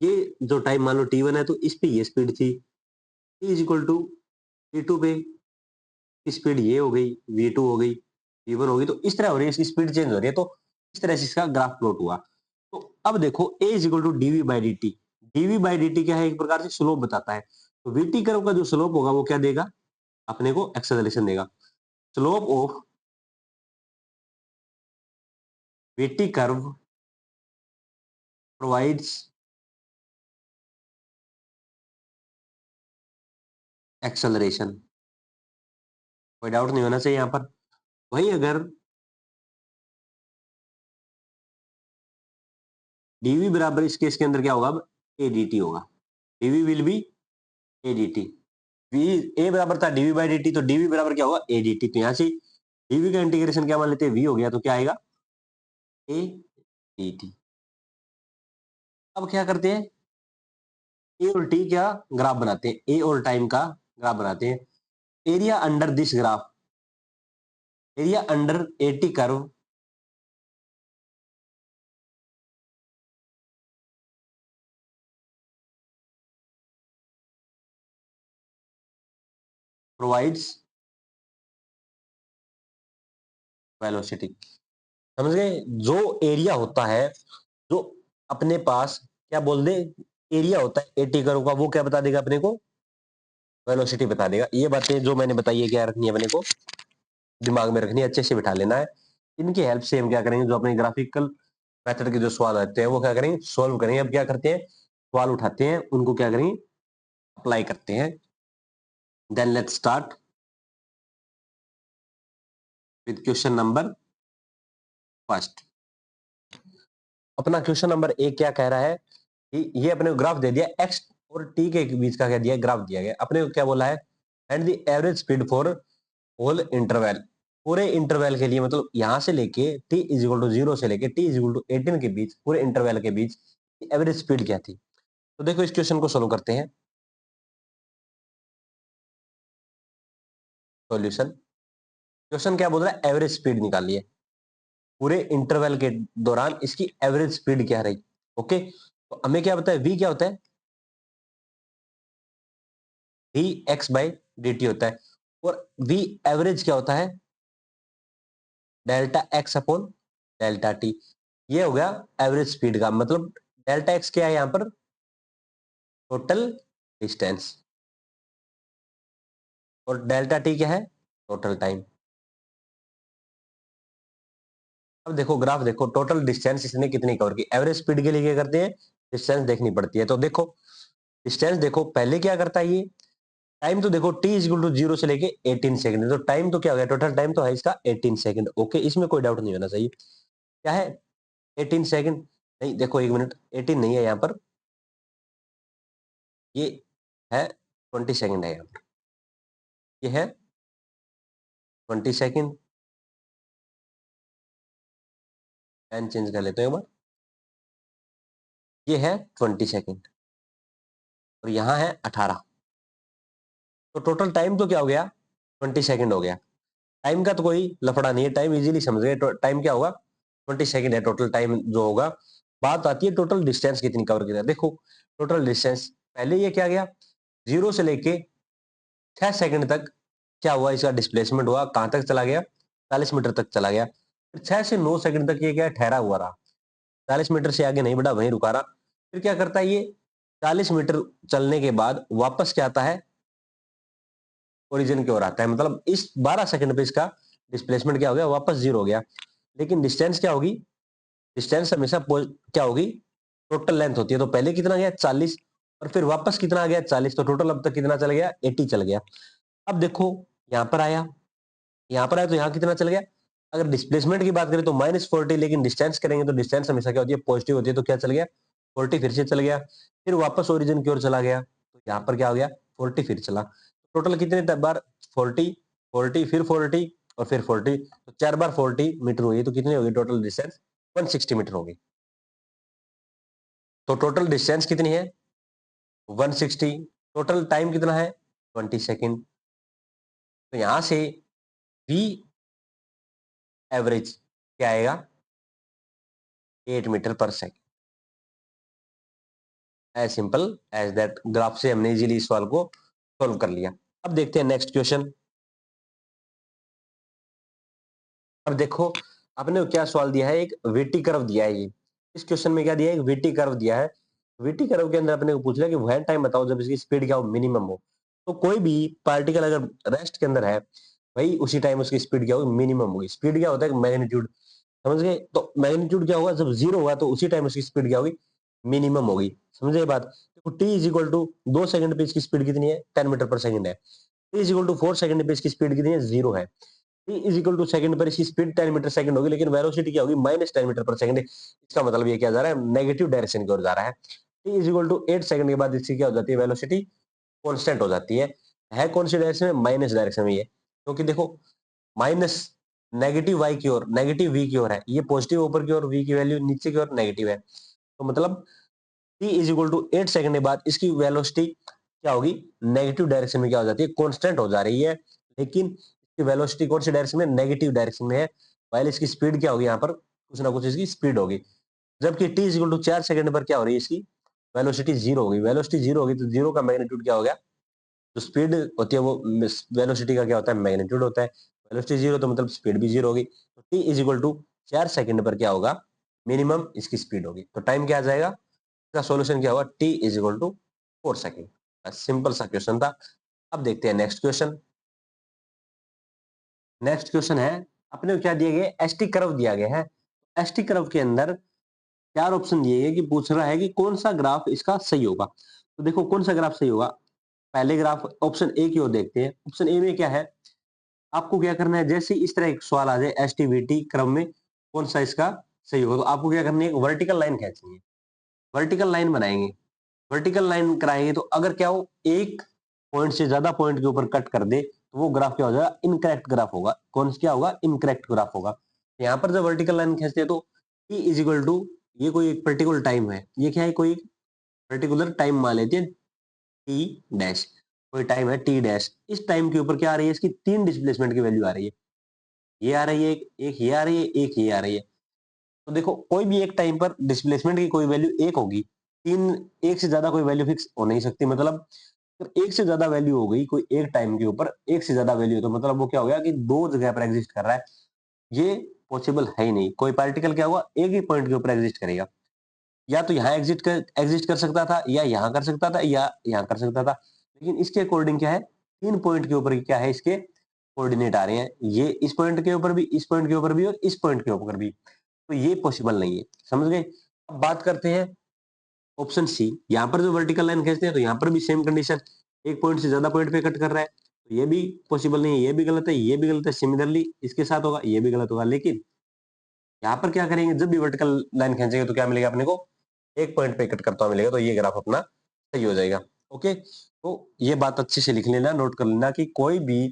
ये जो टाइम मान लो t1 है तो इस पे ये स्पीड थी, t is equal to t2 पे स्पीड ये हो गई, v2 हो गई, v1 हो गई, तो इस तरह हो रही है, इसकी स्पीड चेंज हो रही है, तो इस तरह से इसका ग्राफ प्लॉट हुआ। तो अब देखो a is equal to dv by d t. Dv by d t क्या है, एक प्रकार से स्लोप बताता है, तो वीटी कर्व का जो स्लोप होगा वो क्या देगा, अपने को एक्सेलरेशन देगा। Slope of VT curve provides acceleration, कोई डाउट नहीं होना चाहिए यहाँ पर। वही अगर डीवी बराबर इस केस के अंदर क्या होगा, अब ए डी टी होगा, dv will be a d t. वी ए बराबर था डीवी बाई डी टी, तो डीवी बराबर क्या होगा, ए डी टी। तो यहाँ से डीवी का इंटीग्रेशन क्या मान लेते हैं, वी हो गया, तो क्या आएगा, ए डी टी। अब क्या करते हैं, ए और टी क्या ग्राफ बनाते हैं, ए और टाइम का ग्राफ बनाते हैं। Area under this graph, area under A T curve provides velocity. समझ गए, जो एरिया होता है, जो अपने पास क्या बोल दे, एरिया होता है एटी कर्व का, वो क्या बता देगा अपने को, वेलोसिटी बता देगा। ये बातें जो मैंने बताई है क्या रखनी है अपने को, दिमाग में रखनी है, अच्छे से बिठा लेना है। इनकी हेल्प से हम क्या करेंगे, जो अपने ग्राफिकल मेथड के जो सवाल आते हैं वो क्या करेंगे, सॉल्व करेंगे। अब क्या करते हैं, सवाल उठाते हैं, उनको क्या करेंगे, अप्लाई करते हैं। Then let's start with question number first. अपना क्वेश्चन नंबर एक क्या कह रहा है कि ये अपने को ग्राफ दे दिया, एक्स और टी के बीच का क्या दिया, ग्राफ दिया गया। अपने को क्या बोला है, and the average speed for whole interval, पूरे इंटरवल के लिए, मतलब यहां से लेके t इज इक्वल टू 0 से लेके t इज इक्वल टू 18 के बीच, पूरे इंटरवल के बीच एवरेज स्पीड क्या थी। तो देखो इस क्वेश्चन को सोल्व करते हैं। सॉल्यूशन, क्वेश्चन क्या बोल रहा है, एवरेज स्पीड निकालिए, पूरे इंटरवल के दौरान इसकी एवरेज स्पीड क्या रही। ओके, तो हमें क्या बताया, v क्या होता है, v x by d t होता है, और वी एवरेज क्या होता है, delta x upon delta t. ये हो गया एवरेज स्पीड का मतलब, डेल्टा एक्स क्या है यहाँ पर, टोटल डिस्टेंस, और डेल्टा टी क्या है, टोटल टाइम। अब देखो ग्राफ देखो, टोटल डिस्टेंस इसने कितनी कवर की, एवरेज स्पीड के लिए क्या करते हैं, डिस्टेंस देखनी पड़ती है। तो देखो डिस्टेंस देखो, पहले क्या करता है ये, टाइम तो देखो t इज इक्वल टू 0 से लेके 18 सेकंड, तो टाइम तो क्या हो गया, टोटल टाइम तो है इसका 18 सेकंड। ओके, इसमें कोई डाउट नहीं होना चाहिए। क्या है, 18 सेकंड, नहीं देखो एक मिनट, 18 नहीं है यहाँ पर, ये है 20 सेकंड है यहाँ पर, ये है 20 सेकंड। पेन चेंज कर लेते हैं एक बार, ये है 20 सेकंड और यहाँ है 18, तो टोटल टाइम तो क्या हो गया, 20 सेकंड हो गया। टाइम का तो कोई लफड़ा नहीं है, टाइम इजीली समझ गए, टाइम क्या होगा, 20 सेकंड है टोटल टाइम जो होगा। बात आती है टोटल डिस्टेंस कितनी कवर की। देखो टोटल डिस्टेंस, पहले ये क्या गया, 0 से लेके 6 सेकंड तक क्या हुआ, इसका डिस्प्लेसमेंट हुआ, कहां तक चला गया, 40 मीटर तक चला गया। फिर 6 से 9 सेकंड तक ये क्या ठहरा हुआ रहा, 40 मीटर से आगे नहीं बढ़ा, वहीं रुका रहा। फिर क्या करता है ये, 40 मीटर चलने के बाद वापस क्या आता है, ओरिजिन की ओर आता है, मतलब इस 12 सेकंड पे इसका डिस्प्लेसमेंट क्या हो गया, वापस 0 हो गया। लेकिन डिस्टेंस क्या होगी, डिस्टेंस हमेशा क्या होगी, टोटल लेंथ होती है। तो पहले कितना गया, 40, और फिर वापस कितना आ गया, 40, तो टोटल अब तक कितना चल गया, 80 चल गया। अब देखो यहाँ पर आया, यहाँ पर आया तो यहाँ कितना चल गया। अगर डिस्प्लेसमेंट की बात करें तो -40, लेकिन डिस्टेंस करेंगे तो डिस्टेंस हमेशा क्या होती है, पॉजिटिव होती है, तो क्या चल गया, 40 फिर से चल गया, फिर वापस ओरिजिन की ओर चला गया, तो यहाँ पर क्या हो गया, 40 फिर चला। टोटल कितने बार, 40, 40 फिर 40, और फिर 40, तो 4 बार 40 मीटर हुई, तो कितनी होगी टोटल डिस्टेंस? 160 मीटर होगी। तो टोटल डिस्टेंस कितनी है? 160। टोटल टाइम कितना है? 20 सेकेंड। तो यहां से v एवरेज क्या आएगा? 8 metre per second. As simple as that. Graph से हमने इजीली इस सवाल को सोल्व कर लिया। अब देखते हैं नेक्स्ट क्वेश्चन। अब देखो, आपने क्या सवाल दिया है, एक वीटी कर्व दिया है। ये इस क्वेश्चन में क्या दिया है? एक वीटी कर्व दिया है। वीटी कर्व के अंदर अपने को पूछ लिया कि वह टाइम बताओ जब इसकी स्पीड क्या हो, मिनिमम हो। तो कोई भी पार्टिकल अगर रेस्ट के अंदर है, भाई उसी टाइम उसकी स्पीड क्या होगी? मिनिमम होगी। स्पीड क्या होता है? मैग्नीट्यूड। समझ गए? तो मैग्नीट्यूड क्या होगा? जब जीरो होगा तो उसी टाइम उसकी स्पीड क्या होगी? मिनिमम होगी। समझे ये बात? देखो t is equal to 2 second पे इसकी स्पीड कितनी है? 10 मीटर पर सेकंड है। T is equal to 4 second पे इसकी स्पीड कितनी है? 0 है। T is equal to second पर इसकी स्पीड 10 मीटर सेकंड होगी, लेकिन वेलोसिटी क्या होगी? -10 मीटर पर सेकंड। इसका मतलब ये क्या जा रहा है? नेगेटिव डायरेक्शन की ओर जा रहा है। T is equal to 8 second के बाद इसकी क्या हो जाती है? वेलोसिटी कांस्टेंट हो जाती है कौन सी डायरेक्शन में? माइनस डायरेक्शन में। ये क्योंकि देखो माइनस नेगेटिव वाई की ओर, नेगेटिव वी की ओर है, ये पॉजिटिव ऊपर की ओर, वी की वैल्यू नीचे की ओर नेगेटिव है। तो मतलब t is equal to 8 second के बाद इसकी वेलोसिटी क्या होगी? नेगेटिव डायरेक्शन में क्या हो जाती है? कांस्टेंट हो जा रही है। लेकिन इसकी वेलोसिटी कौन सी डायरेक्शन में? नेगेटिव डायरेक्शन में है। वाइल इसकी स्पीड क्या होगी? यहाँ पर कुछ ना कुछ इसकी स्पीड होगी। जबकि t is equal to 4 second पर क्या हो रही है? इसकी वेलोसिटी जीरो होगी। वेलोसिटी जीरो होगी तो जीरो का मैग्नीट्यूड क्या हो गया? जो स्पीड होती है वो वेलोसिटी का क्या होता है? मैग्नीट्यूड होता है। वेलोसिटी जीरो तो मतलब स्पीड भी जीरो होगी। तो t is equal to 4 second पर क्या होगा? मिनिमम इसकी स्पीड होगी। तो टाइम क्या आ जाएगा? इसका सॉल्यूशन क्या होगा? T is equal to 4 second. Simple सा क्वेश्चन था। अब देखते हैं नेक्स्ट क्वेश्चन। नेक्स्ट क्वेश्चन है, अपने को क्या दिया गया? एसटी कर्व दिया गया है। एसटी कर्व के अंदर 4 ऑप्शन दिए गए कि पूछ रहा है कि कौन सा ग्राफ इसका सही होगा। तो देखो कौन सा ग्राफ सही होगा। पहले ग्राफ ऑप्शन ए की ओर देखते हैं। ऑप्शन ए में क्या है? आपको क्या करना है, जैसे इस तरह एक सवाल आ जाए एस टी वी टी क्रम में कौन सा इसका सही होगा, तो आपको क्या करनी है? एक वर्टिकल लाइन खींचनी है। वर्टिकल लाइन बनाएंगे। वर्टिकल लाइन कराएंगे तो अगर क्या हो, एक पॉइंट से ज्यादा पॉइंट के ऊपर कट कर दे तो वो ग्राफ क्या हो जाएगा? इनकरेक्ट ग्राफ होगा। कौन सा क्या होगा? इनकरेक्ट ग्राफ होगा। यहाँ पर जब वर्टिकल लाइन खींचते हैं तो टी इज इक्वल टू, ये कोई एक पर्टिकुलर टाइम है, ये क्या है? कोई पर्टिकुलर टाइम मान लेते हैं टी डैश। कोई टाइम है टी डैश। इस टाइम के ऊपर क्या आ रही है? इसकी 3 डिस्प्लेसमेंट की वैल्यू आ रही है। ये आ रही है, एक ये आ रही है, एक ये आ रही है। तो देखो कोई भी एक टाइम पर डिस्प्लेसमेंट की कोई वैल्यू एक होगी। तीन, एक से ज्यादा कोई वैल्यू फिक्स हो नहीं सकती। मतलब जब एक से ज्यादा वैल्यू हो गई कोई एक टाइम के ऊपर, एक से ज्यादा वैल्यू, तो मतलब वो क्या हो गया कि दो जगह पर एग्जिस्ट कर रहा है। ये पॉसिबल है ही नहीं। कोई पार्टिकल क्या हुआ? एक ही पॉइंट के ऊपर एग्जिस्ट करेगा। या तो यहाँ एग्जिस्ट कर सकता था, या यहाँ कर सकता था, या यहाँ कर सकता था। लेकिन इसके अकॉर्डिंग क्या है? 3 पॉइंट के ऊपर क्या है? इसके कोऑर्डिनेट आ रहे हैं। ये इस पॉइंट के ऊपर भी, इस पॉइंट के ऊपर भी, और इस पॉइंट के ऊपर भी। तो ये पॉसिबल नहीं है। समझ गए? अब बात करते हैं ऑप्शन सी। यहाँ पर जो वर्टिकल लाइन खींचते हैं तो यहाँ पर भी सेम कंडीशन, एक पॉइंट से ज्यादा पॉइंट पे कट कर रहा है, तो ये भी पॉसिबल नहीं है। ये भी गलत है, ये भी गलत है। सिमिलरली इसके साथ होगा, ये भी गलत होगा। लेकिन यहाँ पर क्या करेंगे? जब भी वर्टिकल लाइन खींचेंगे तो क्या मिलेगा अपने को? एक पॉइंट पे कट करता हुआ मिलेगा। तो ये ग्राफ अपना सही हो जाएगा। ओके, तो ये बात अच्छे से लिख लेना, नोट कर लेना कि कोई भी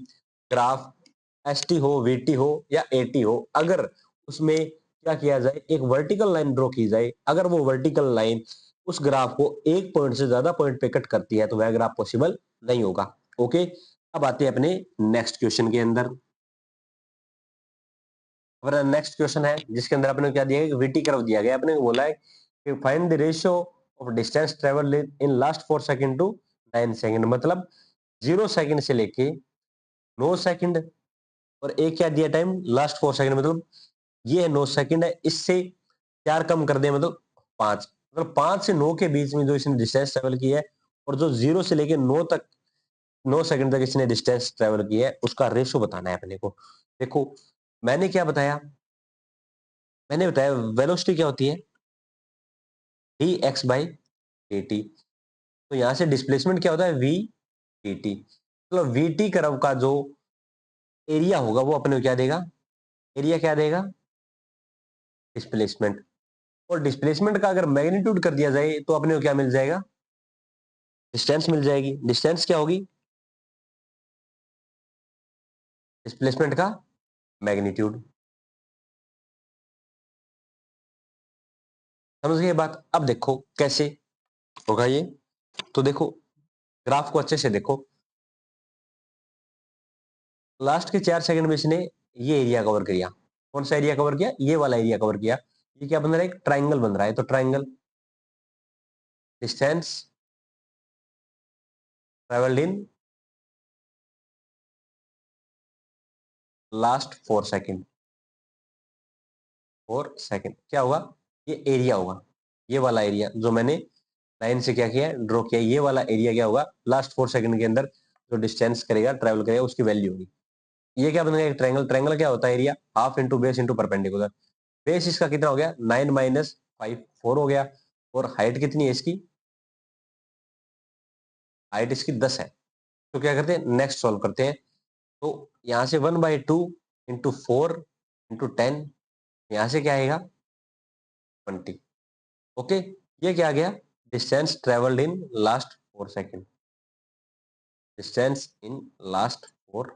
ग्राफ एस टी हो, वीटी हो या एटी हो, अगर उसमें क्या किया जाए? एक वर्टिकल लाइन ड्रॉ की जाए। अगर वो वर्टिकल लाइन उस ग्राफ को एक पॉइंट से ज्यादा पॉइंट पे कट करती है तो वह ग्राफ पॉसिबल नहीं होगा। ओके, अब आते हैं अपने नेक्स्ट क्वेश्चन के अंदर। हमारा नेक्स्ट क्वेश्चन है जिसके अंदर अपने को क्या दिया है? वीटी कर्व दिया गया। अपने को बोला है कि find the ratio of distance travel in last 4 second to 9 second. मतलब 0 सेकंड से लेके 9 सेकंड, और एक क्या दिया टाइम? Last 4 second. मतलब ये है 9 सेकंड है, इससे 4 कम कर दे मतलब 5। मतलब 5 से 9 के बीच में जो इसने डिस्टेंस ट्रेवल की है, और जो 0 से लेके 9 तक, 9 सेकंड तक इसने डिस्टेंस ट्रेवल की है, उसका रेशियो बताना है अपने को। देखो मैंने क्या बताया? मैंने बताया वेलोसिटी क्या होती है? D x by d t. तो यहां से डिस्प्लेसमेंट क्या होता है? V d t. मतलब वी टी कर्व का जो एरिया होगा वो अपने को क्या देगा? एरिया क्या देगा? डिस्प्लेसमेंट। और डिस्प्लेसमेंट का अगर मैग्नीट्यूड कर दिया जाए तो अपने को क्या मिल जाएगा? डिस्टेंस मिल जाएगी। डिस्टेंस क्या होगी? डिस्प्लेसमेंट का मैग्नीट्यूड। समझ गए बात? अब देखो कैसे होगा ये। तो देखो ग्राफ को अच्छे से देखो, लास्ट के 4 सेकंड में इसने ये एरिया कवर किया। कौन सा एरिया कवर किया? ये वाला एरिया कवर किया। ये क्या बन रहा है? एक ट्राइंगल बन रहा है। तो triangle distance travelled in last 4 second. 4 second क्या होगा? ये एरिया होगा, ये वाला एरिया जो मैंने लाइन से क्या किया, ड्रॉ किया। ये वाला एरिया क्या होगा? लास्ट 4 सेकंड के अंदर जो डिस्टेंस करेगा, ट्रेवल करेगा, उसकी वैल्यू होगी। ये क्या बन गया? एक ट्रायंगल। ट्रायंगल क्या होता है? Area half into base into perpendicular. Base इसका कितना हो गया? 9 माइनस 5 4 हो गया। और हाइट कितनी है इसकी? हाइट इसकी 10 है। तो क्या करते हैं, नेक्स्ट सॉल्व करते हैं। तो यहां से 1/2 इंटू 4 इंटू 10, यहां से क्या आएगा? 20। ओके, ये क्या आ गया? Distance travelled in last 4 second. Distance in last 4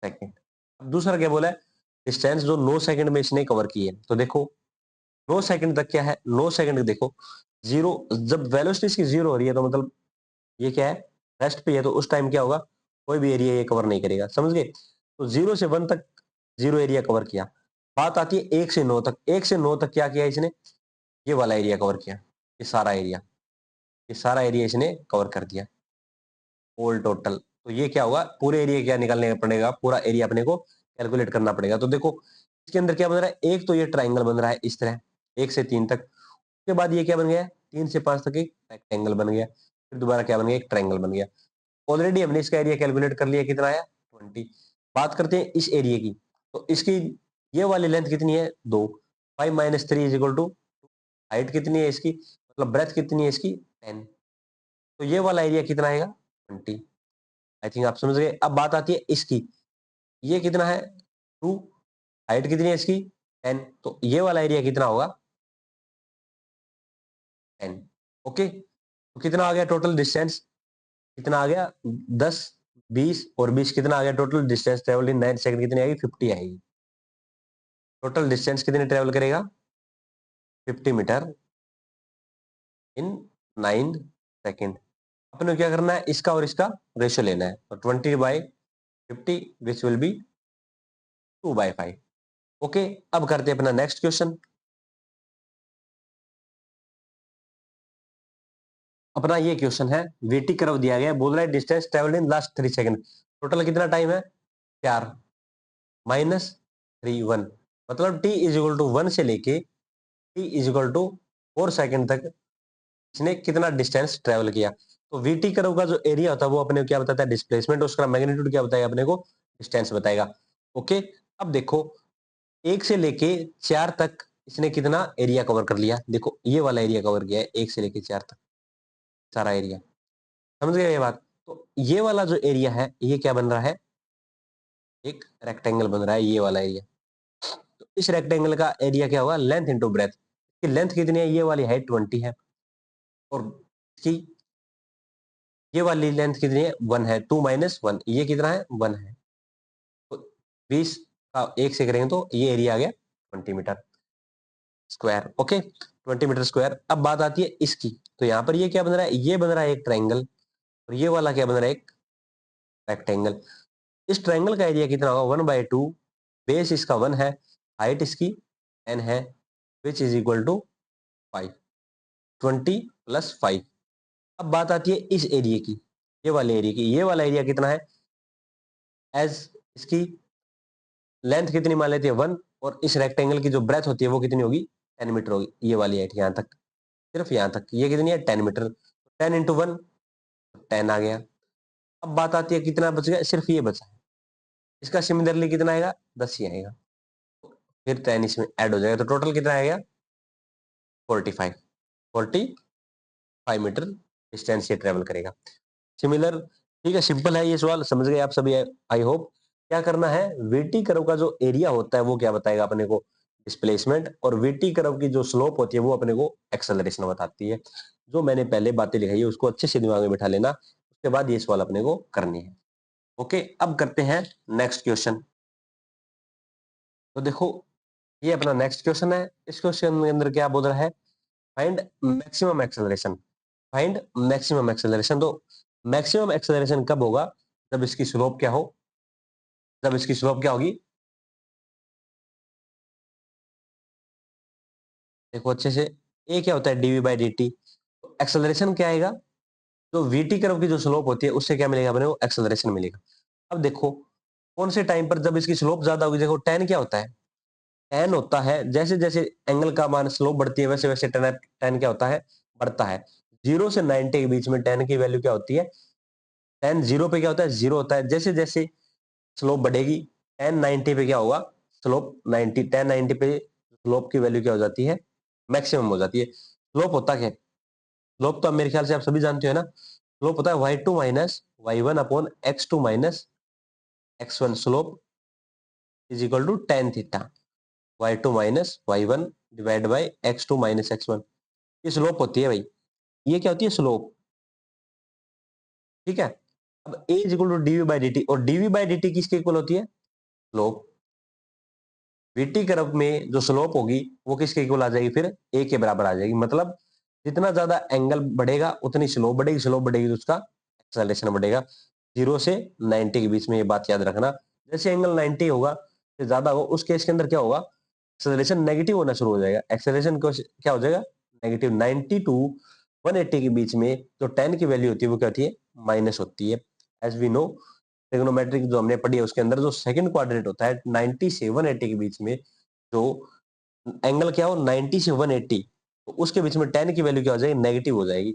second. अब दूसरा क्या बोला है? डिस्टेंस जो 9 सेकंड में इसने कवर की है। तो देखो 9 सेकंड तक क्या है? 9 सेकंड देखो, जीरो, जब वेलोसिटी इसकी जीरो हो रही है तो मतलब ये क्या है? रेस्ट पे है। तो उस टाइम क्या होगा? कोई भी एरिया ये कवर नहीं करेगा। समझ गए? तो 0 से 1 तक जीरो एरिया कवर किया। बात आती है 1 से 9 तक। 1 से 9 तक क्या किया इसने? ये वाला एरिया कवर किया। ये सारा एरिया, ये सारा एरिया इसने कवर कर दिया ऑल टोटल। तो ये क्या होगा? पूरे एरिया क्या निकालने पड़ेगा? पूरा एरिया अपने को कैलकुलेट करना पड़ेगा। तो देखो इसके अंदर क्या बन रहा है? एक तो ये ट्राइंगल बन रहा है इस तरह, 1 से 3 तक। उसके बाद ये क्या बन गया? 3 से 5 तक एक रेक्टेंगल बन गया। फिर दोबारा क्या बन गया? एक ट्राइंगल बन गया। ऑलरेडी हमने इसका एरिया कैलकुलेट कर लिया, कितना आया? 20। बात करते हैं इस एरिया की। तो इसकी ये वाली लेंथ कितनी है? 2। 5 minus 3 is equal to, height कितनी है इसकी, मतलब ब्रेथ कितनी है इसकी? 10। तो ये वाला एरिया कितना आएगा? 20। आई थिंक आप समझ गए। अब बात आती है इसकी, ये कितना है? 2। हाइट कितनी है इसकी? 10। तो ये वाला एरिया कितना होगा? 10। ओके, तो कितना आ गया टोटल डिस्टेंस? कितना आ गया? 10, 20 और 20 कितना आ गया? Total distance travelled in 9 second कितनी आएगी? 50 आएगी। टोटल डिस्टेंस कितनी ट्रेवल करेगा? 50 मीटर इन 9 सेकंड। अपने को क्या करना है? इसका और इसका रेशियो लेना है। तो 20/50 विच विल बी 2/5। ओके, अब करते हैं अपना नेक्स्ट क्वेश्चन। अपना ये क्वेश्चन है, वीटी कर्व दिया गया है, बोल रहा है distance travelled in last 3 second. Total कितना टाइम है? 4 माइनस 3 1, मतलब t इज इक्वल टू 1 से लेके t is equal to 4 second तक इसने कितना डिस्टेंस ट्रेवल किया। तो वीटी कर्व का जो एरिया होता है वो अपने को क्या बताता है? डिस्प्लेसमेंट। उसका मैग्नीट्यूड क्या बताएगा अपने को? डिस्टेंस बताएगा। ओके, अब देखो 1 से लेके 4 तक इसने कितना एरिया कवर कर लिया? देखो ये वाला एरिया कवर किया है 1 से लेके 4 तक, सारा एरिया। समझ गए ये बात? तो ये वाला जो एरिया है ये क्या बन रहा है? एक रेक्टेंगल बन रहा है, ये वाला एरिया। तो इस रेक्टेंगल का एरिया क्या होगा? Length into breadth. इसकी लेंथ कितनी है? ये वाली हाइट 20 है। और इसकी ये वाली लेंथ कितनी है? 1 है। 2 माइनस 1, ये कितना है? 1 है। तो 20 का 1 से करेंगे तो ये एरिया आ गया 20 metre square. Okay, 20 metre square. अब बात आती है इसकी। तो यहाँ पर ये क्या बन रहा है? ये बन रहा है एक ट्राइंगल। और ये वाला क्या बन रहा है? एक रेक्टेंगल। इस ट्राइंगल का एरिया कितना होगा? 1/2। बेस इसका 1 है, हाइट इसकी 10 है, which is equal to 5। 20 plus 5। अब बात आती है इस एरिया की, ये वाले एरिया की। ये वाला एरिया कितना है? एज इसकी लेंथ कितनी मान लेते हैं? 1। और इस रेक्टेंगल की जो ब्रेथ होती है वो कितनी होगी? 10 मीटर होगी। ये वाली हाइट यहाँ तक, सिर्फ यहाँ तक, ये कितनी है? 10 मीटर। 10 इंटू 1, 10 आ गया। अब बात आती है कितना बच गया? सिर्फ ये बचा है। इसका सिमिलरली कितना आएगा? 10 ही आएगा। फिर 10 इसमें ऐड हो जाएगा। तो टोटल कितना आएगा? 45। 45 मीटर डिस्टेंस ये ट्रेवल करेगा। सिमिलर, ठीक है, सिंपल है ये सवाल, समझ गए आप सभी आई होप। क्या करना है? वीटी कर्व का जो एरिया होता है वो क्या बताएगा अपने को? डिस्प्लेसमेंट। और वीटी कर्व की जो स्लोप होती है वो अपने को एक्सेलरेशन बताती है। जो मैंने पहले बातें लिखाई है उसको अच्छे से दिमाग में बिठा लेना, उसके बाद ये सवाल अपने को करनी है। ओके, अब करते हैं नेक्स्ट क्वेश्चन। तो देखो ये अपना नेक्स्ट क्वेश्चन है। इस क्वेश्चन के अंदर क्या बोल रहा है, find maximum acceleration. Find maximum acceleration. तो मैक्सिमम एक्सेलरेशन कब होगा, जब इसकी स्लोप क्या हो, जब इसकी स्लोप क्या होगी, देखो अच्छे से, ए क्या होता है डीवी बाई डी टी, तो एक्सेलरेशन क्या आएगा, तो वीटी कर्व की जो स्लोप होती है उससे क्या मिलेगा अपने को, एक्सेलरेशन मिलेगा। अब देखो कौन से टाइम पर जब इसकी स्लोप ज्यादा होगी, देखो टेन क्या होता है, टेन होता है जैसे जैसे एंगल का मान स्लोप बढ़ती है वैसे वैसे टेन टेन क्या होता है, बढ़ता है। 0 से 90 के बीच में टेन की वैल्यू क्या होती है, टेन 0 पे क्या होता है, 0 होता है। जैसे जैसे स्लोप बढ़ेगी टेन 90 पे क्या होगा, स्लोप 90, टेन 90 पे स्लोप की वैल्यू क्या हो जाती है, मैक्सिमम हो जाती है। स्लोप होता क्या है, स्लोप तो अब मेरे ख्याल से आप सभी जानते हो ना, स्लोप होता है y2 minus y1 upon x2 minus x1, slope is equal to tan theta, y2 minus y1 divide by x2 minus x1, ये स्लोप होती है भाई, ये क्या होती है स्लोप, ठीक है। अब a is equal to dv by d t, और डीवी बाई डी टी किसके इक्वल होती है, स्लोप। वीटी कर्व में जो स्लोप होगी वो किसके इक्वल आ जाएगी, फिर ए के बराबर आ जाएगी। मतलब जितना ज्यादा एंगल बढ़ेगा उतनी स्लोप बढ़ेगी, स्लोप बढ़ेगी तो उसका एक्सेलरेशन बढ़ेगा। 0 से 90 के बीच में ये बात याद रखना। जैसे एंगल 90 होगा से ज्यादा हो उस केस के अंदर क्या होगा, एक्सेलरेशन नेगेटिव होना शुरू हो जाएगा। एक्सेलरेशन क्या हो जाएगा, नेगेटिव। 90 टू 180 के बीच में जो 10 की वैल्यू होती है वो क्या होती है, माइनस होती है। एज वी नो ट्रिग्नोमेट्रिक जो हमने पढ़ी है उसके अंदर जो सेकंड क्वाड्रेंट होता है 90 से 180 के बीच में, जो एंगल क्या हो 90 से 180, तो उसके बीच में 10 की वैल्यू क्या हो जाएगी, नेगेटिव हो जाएगी।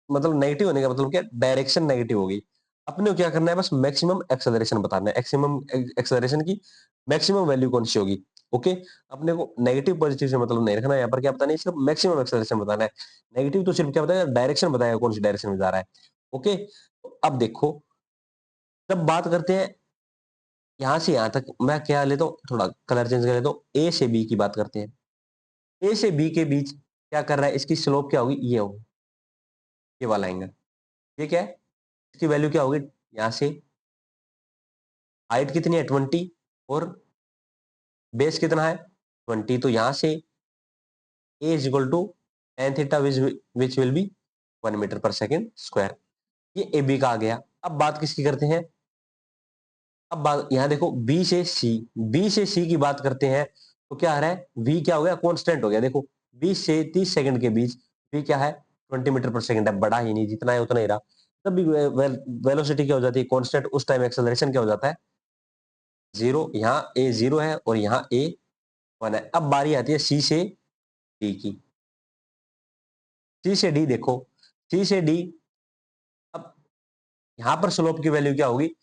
मतलब नेगेटिव होने का मतलब क्या, डायरेक्शन नेगेटिव होगी। अपने को क्या करना है, बस मैक्सिमम एक्सेलरेशन बताना है, एक्सिमम एक्सेलरेशन की मैक्सिमम वैल्यू कौन सी होगी। ओके, अपने को नेगेटिव पॉजिटिव से मतलब नहीं रखना है, यहाँ पर क्या बताना है, सिर्फ मैक्सिमम एक्सेलरेशन बताना है। नेगेटिव तो सिर्फ क्या बताएगा, डायरेक्शन बताएगा कौन सी डायरेक्शन में जा रहा है। ओके, तो अब देखो जब बात करते हैं यहां से यहां तक, मैं क्या लेता हूँ, थोड़ा कलर चेंज कर लेता हूँ, ए से बी की बात करते हैं। ए से बी के बीच क्या कर रहा है, इसकी स्लोप क्या होगी, ये होगी, ये वाला एंगल, ये क्या है, इसकी वैल्यू क्या होगी, यहां से हाइट कितनी है 20 और बेस कितना है 20, तो यहां से A is equal to tan theta which will be 1 metre per second square, ये ए बी का आ गया। अब बात किसकी करते हैं, अब बात यहाँ देखो बी से सी, बी से सी की बात करते हैं, तो क्या आ रहा है, v क्या हो गया, कांस्टेंट हो गया। देखो 20 से 30 सेकंड के बीच v क्या है, 20 मीटर पर सेकंड है, बढ़ा ही नहीं, जितना है उतना ही रहा। तब भी वेलोसिटी क्या हो जाती है, कांस्टेंट। उस टाइम एक्सेलरेशन क्या हो जाता है, जीरो। यहाँ ए जीरो है और यहाँ ए वन है। अब बारी आती है सी से डी की, सी से डी देखो, सी से डी, अब यहाँ पर स्लोप की वैल्यू क्या होगी,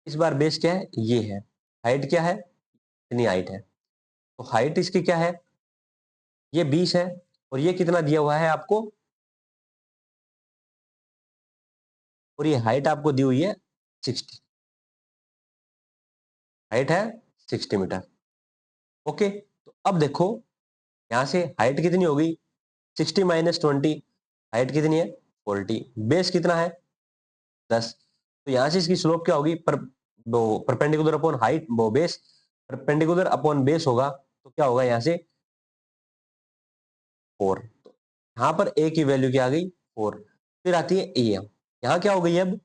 इस बार बेस क्या है, ये है, हाइट क्या है, इतनी हाइट है, तो हाइट इसकी क्या है, ये 20 है, और ये कितना दिया हुआ है आपको, और ये हाइट आपको दी हुई है 60, हाइट है 60 मीटर। ओके, तो अब देखो यहां से हाइट कितनी होगी, 60 माइनस 20, हाइट कितनी है 40, बेस कितना है 10, तो यहां से इसकी स्लोप क्या होगी, वो परपेंडिकुलर अपॉन हाइट, वो बेस, परपेंडिकुलर अपॉन बेस होगा, तो क्या होगा यहाँ से 4। तो यहाँ पर ए की वैल्यू क्या आ गई 4। फिर आती है ए, यहाँ क्या हो गई, अब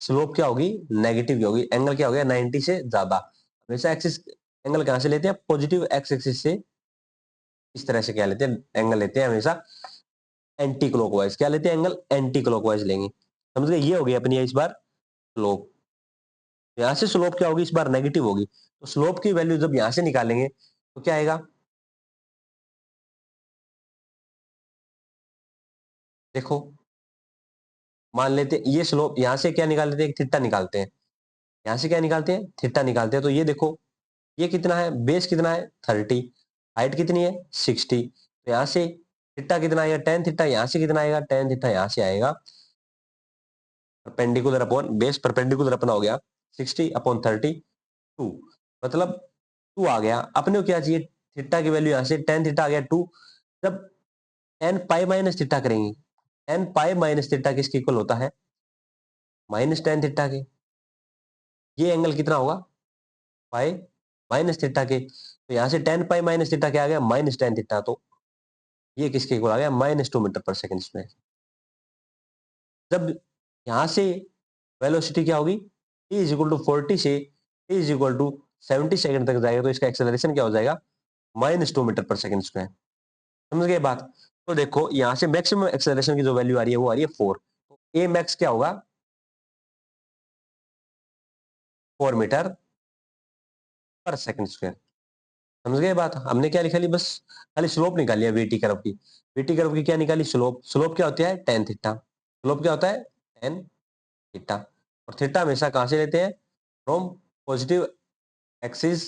स्लोप क्या होगी, नेगेटिव की होगी, एंगल क्या हो गया 90 से ज्यादा। हमेशा एक्सिस एंगल कहां से लेते हैं, पॉजिटिव एक्स एक्सिस से, इस तरह से क्या लेते हैं, एंगल लेते हैं हमेशा एंटी क्लॉकवाइज, क्या लेते हैं, एंगल एंटी क्लॉकवाइज लेंगे। समझ गए, ये हो गई अपनी इस बार स्लोप। यहां से स्लोप क्या होगी, इस बार नेगेटिव होगी, तो स्लोप की वैल्यू जब यहां से निकालेंगे तो क्या आएगा, देखो मान लेते हैं ये स्लोप, यहां से क्या निकाल लेते हैं, थीटा निकालते हैं, यहां से क्या निकालते हैं, थीटा निकालते हैं। तो ये देखो ये कितना है, बेस कितना है 30, हाइट कितनी है 60, तो यहाँ से थीटा कितना आएगा, टेन थीटा, यहाँ से कितना आएगा, टेन थीटा यहाँ से आएगा, परपेंडिकुलर अपॉन बेस, परपेंडिकुलर अपना हो गया 60/32, मतलब 2 आ गया। अपने को क्या चाहिए, थीटा की वैल्यू यहाँ से टेन थीटा आ गया 2। जब टेन पाई माइनस थीटा करेंगे, टेन पाई माइनस थीटा किसके इक्वल होता है, माइनस टेन थीटा के, ये एंगल कितना होगा पाई माइनस थीटा के, तो यहाँ से टेन पाई माइनस थीटा क्या आ गया, माइनस टेन थीटा, तो ये किसके इक्वल आ गया, -2 मीटर पर सेकंड स्क्वायर। जब यहां से वेलोसिटी क्या होगी, t इज इक्वल टू 40 से t is equal to 70 second तक जाएगा, तो इसका एक्सेलरेशन क्या हो जाएगा, -2 मीटर पर सेकंड स्क्वायर। समझ गए बात। तो देखो यहां से मैक्सिमम एक्सेलरेशन की जो वैल्यू आ रही है वो आ रही है 4, तो ए मैक्स क्या होगा, 4 मीटर पर सेकंड स्क्वायर। समझ गए बात। हमने क्या निकाली, बस खाली स्लोप निकाली है वीटी कर्व की। वीटी कर्व की क्या निकाली, स्लोप। स्लोप क्या होती है, टेन थीटा। स्लोप क्या होता है, टेन थीटा। और थीटा हमेशा कहां से लेते हैं, from positive axis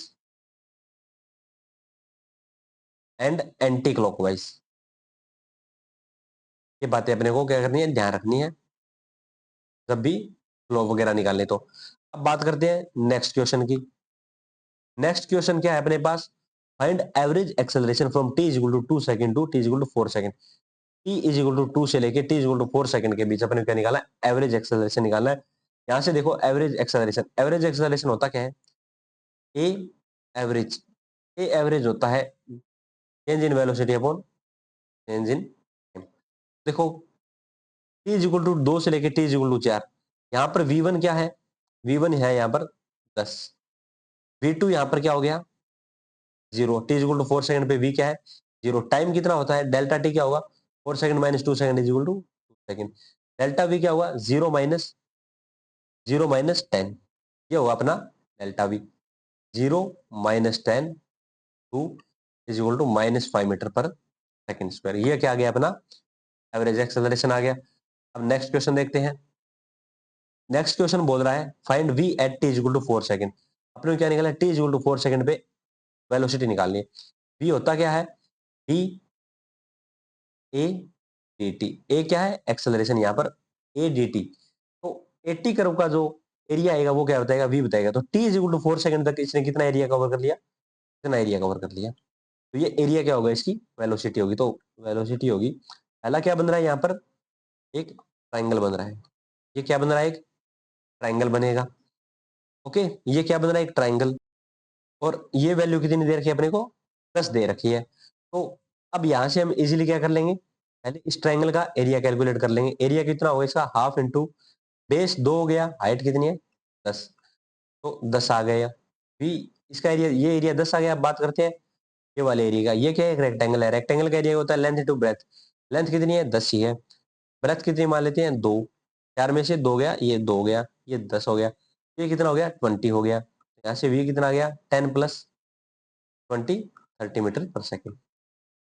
and anti clockwise. ये बातें अपने को क्या करनी है, ध्यान रखनी है जब भी स्लोप वगैरह निकालने। तो अब बात करते हैं नेक्स्ट क्वेश्चन की। नेक्स्ट क्वेश्चन क्या है अपने पास, find average acceleration from t is equal to 2 second to t is equal to 4 second. t is equal to 2 से लेके t is equal to 4 second के बीच अपने क्या निकालना है, एवरेज एक्सेलरेशन निकालना है। यहां से देखो एवरेज एक्सेलरेशन, एवरेज एक्सेलरेशन होता क्या है, ए एवरेज, ए एवरेज होता है change in velocity upon change in time. देखो t इज इक्वल टू 2 से लेके t इज इक्वल टू 4, यहाँ पर v1 क्या है, v1 है यहाँ पर 10, v2 यहाँ पर क्या हो गया 0, t is equal to 4 second पे v क्या है 0। टाइम कितना होता है, डेल्टा t क्या होगा, 4 second minus 2 second is equal to 2 second. Delta v क्या होगा, 0 माइनस 10, ये होगा अपना delta v। 0 - 10 two is equal to -5 metre per second square. ये क्या आ गया अपना एवरेज एक्सेलरेशन आ गया। अब नेक्स्ट क्वेश्चन देखते हैं। नेक्स्ट क्वेश्चन बोल रहा है find v at t is equal to 4 second. अपने को क्या निकाला है, t is equal to 4 second पे वेलोसिटी निकालनी है। v होता क्या है, d a dt। a क्या है, एक्सेलरेशन यहाँ पर a dt। तो 80 कर्व का जो एरिया आएगा वो क्या बताएगा, v बताएगा। तो t is equal to 4 second तक इसने कितना एरिया कवर कर लिया, कितना एरिया कवर कर लिया। तो ये एरिया क्या होगा, इसकी वेलोसिटी होगी। तो वेलोसिटी होगी, पहला क्या बन रहा है यहाँ पर, एक ट्राइंगल बन रहा है। ये क्या बन रहा है, एक ट्राइंगल बनेगा। ओके, ये क्या बन रहा है, एक ट्राइंगल। और ये वैल्यू कितनी दे रखी है अपने को, 10 दे रखी है। तो अब यहां से हम इजीली क्या कर लेंगे, पहले इस ट्राइंगल का एरिया कैलकुलेट कर लेंगे। एरिया कितना होगा इसका, हाफ इंटू बेस 2 हो गया, हाइट कितनी है 10, तो 10 आ गया। भी इसका एरिया, ये एरिया 10 आ गया। अब बात करते हैं ये वाले एरिया का। ये क्या है, एक रेक्टेंगल है। रेक्टेंगल का एरिया होता है लेंथ इंटू ब्रेथ। लेंथ कितनी है 10 ही है। ब्रेथ कितनी मान लेते हैं 2, 4 में से 2 गया, ये 2 हो गया, ये 10 हो गया, ये कितना हो गया 20 हो गया। यहाँ से v कितना आ गया 10 प्लस 20, 30 मीटर पर सेकंड।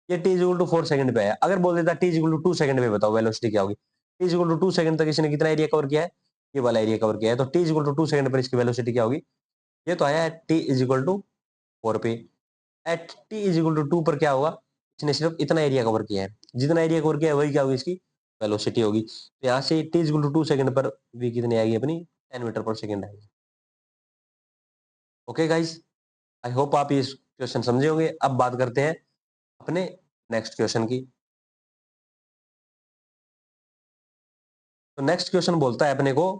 ये t is equal to 4 second पे है। अगर बोल देता t is equal to 2 second पे बताओ वेलोसिटी क्या होगी, t is equal to 2 second तक इसने कितना एरिया कवर किया है, ये वाला एरिया कवर किया है। तो t is equal to 2 second पर इसकी वेलोसिटी क्या होगी, ये तो आया है t इज इक्वल टू 4 पे। At t is equal to 2 पर क्या होगा, इसने सिर्फ इतना एरिया कवर किया है। जितना एरिया कवर किया है वही क्या होगी, इसकी वेलोसिटी होगी। तो यहाँ से t is equal to 2 second पर v कितनी आएगी अपनी, 10 मीटर पर सेकंड आएगी। ओके गाइस, आई होप आप ये क्वेश्चन समझे होंगे। अब बात करते हैं अपने नेक्स्ट क्वेश्चन की। तो नेक्स्ट क्वेश्चन बोलता है अपने को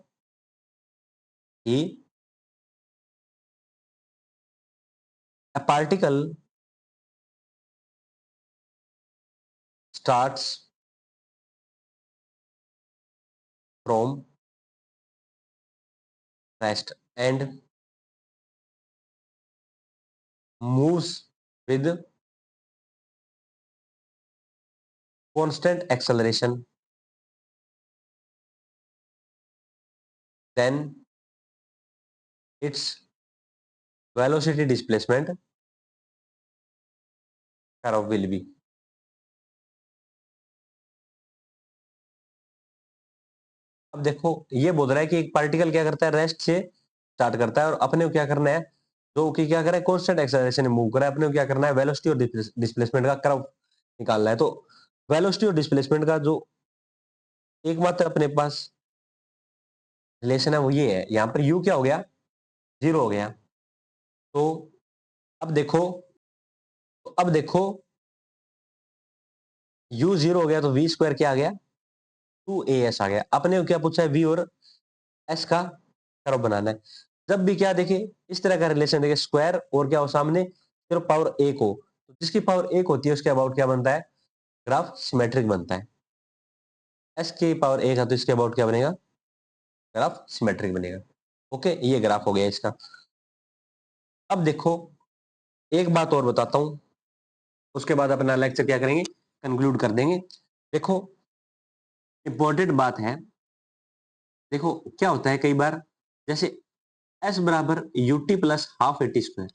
कि a particle starts from rest and moves with constant acceleration, then its velocity displacement curve will be। अब देखो ये बोल रहा है कि एक पार्टिकल क्या करता है, रेस्ट से स्टार्ट करता है और अपने को क्या करना है, जो कि क्या कर रहा है कांस्टेंट एक्सेलरेशन में मूव कर रहा है, अपने को क्या करना है वेलोसिटी और डिस्प्लेसमेंट का कर्व निकालना है। तो वेलोसिटी और डिस्प्लेसमेंट का जो एकमात्र अपने पास रिलेशन है वो ये है, यहाँ पर u क्या हो गया 0 हो गया। तो अब देखो, तो अब देखो u 0 हो गया तो v स्क्वायर क्या आ गया 2as आ गया। अपने को क्या पूछा है, v और s का कर्व बनाना है। जब भी क्या देखे इस तरह का रिलेशन देखे, स्क्वायर और क्या हो सामने सिर्फ पावर 1 हो, तो जिसकी पावर 1 होती है उसके अबाउट क्या बनता है, ग्राफ सिमेट्रिक बनता है। एस की पावर 1 है तो इसके अबाउट क्या बनेगा, ग्राफ सिमेट्रिक बनेगा। ओके, ये ग्राफ हो गया इसका। अब देखो एक बात और बताता हूं, उसके बाद अपना लेक्चर क्या करेंगे, कंक्लूड कर देंगे। देखो इंपॉर्टेंट बात है, देखो क्या होता है कई बार, जैसे एस बराबर UT plus half at square,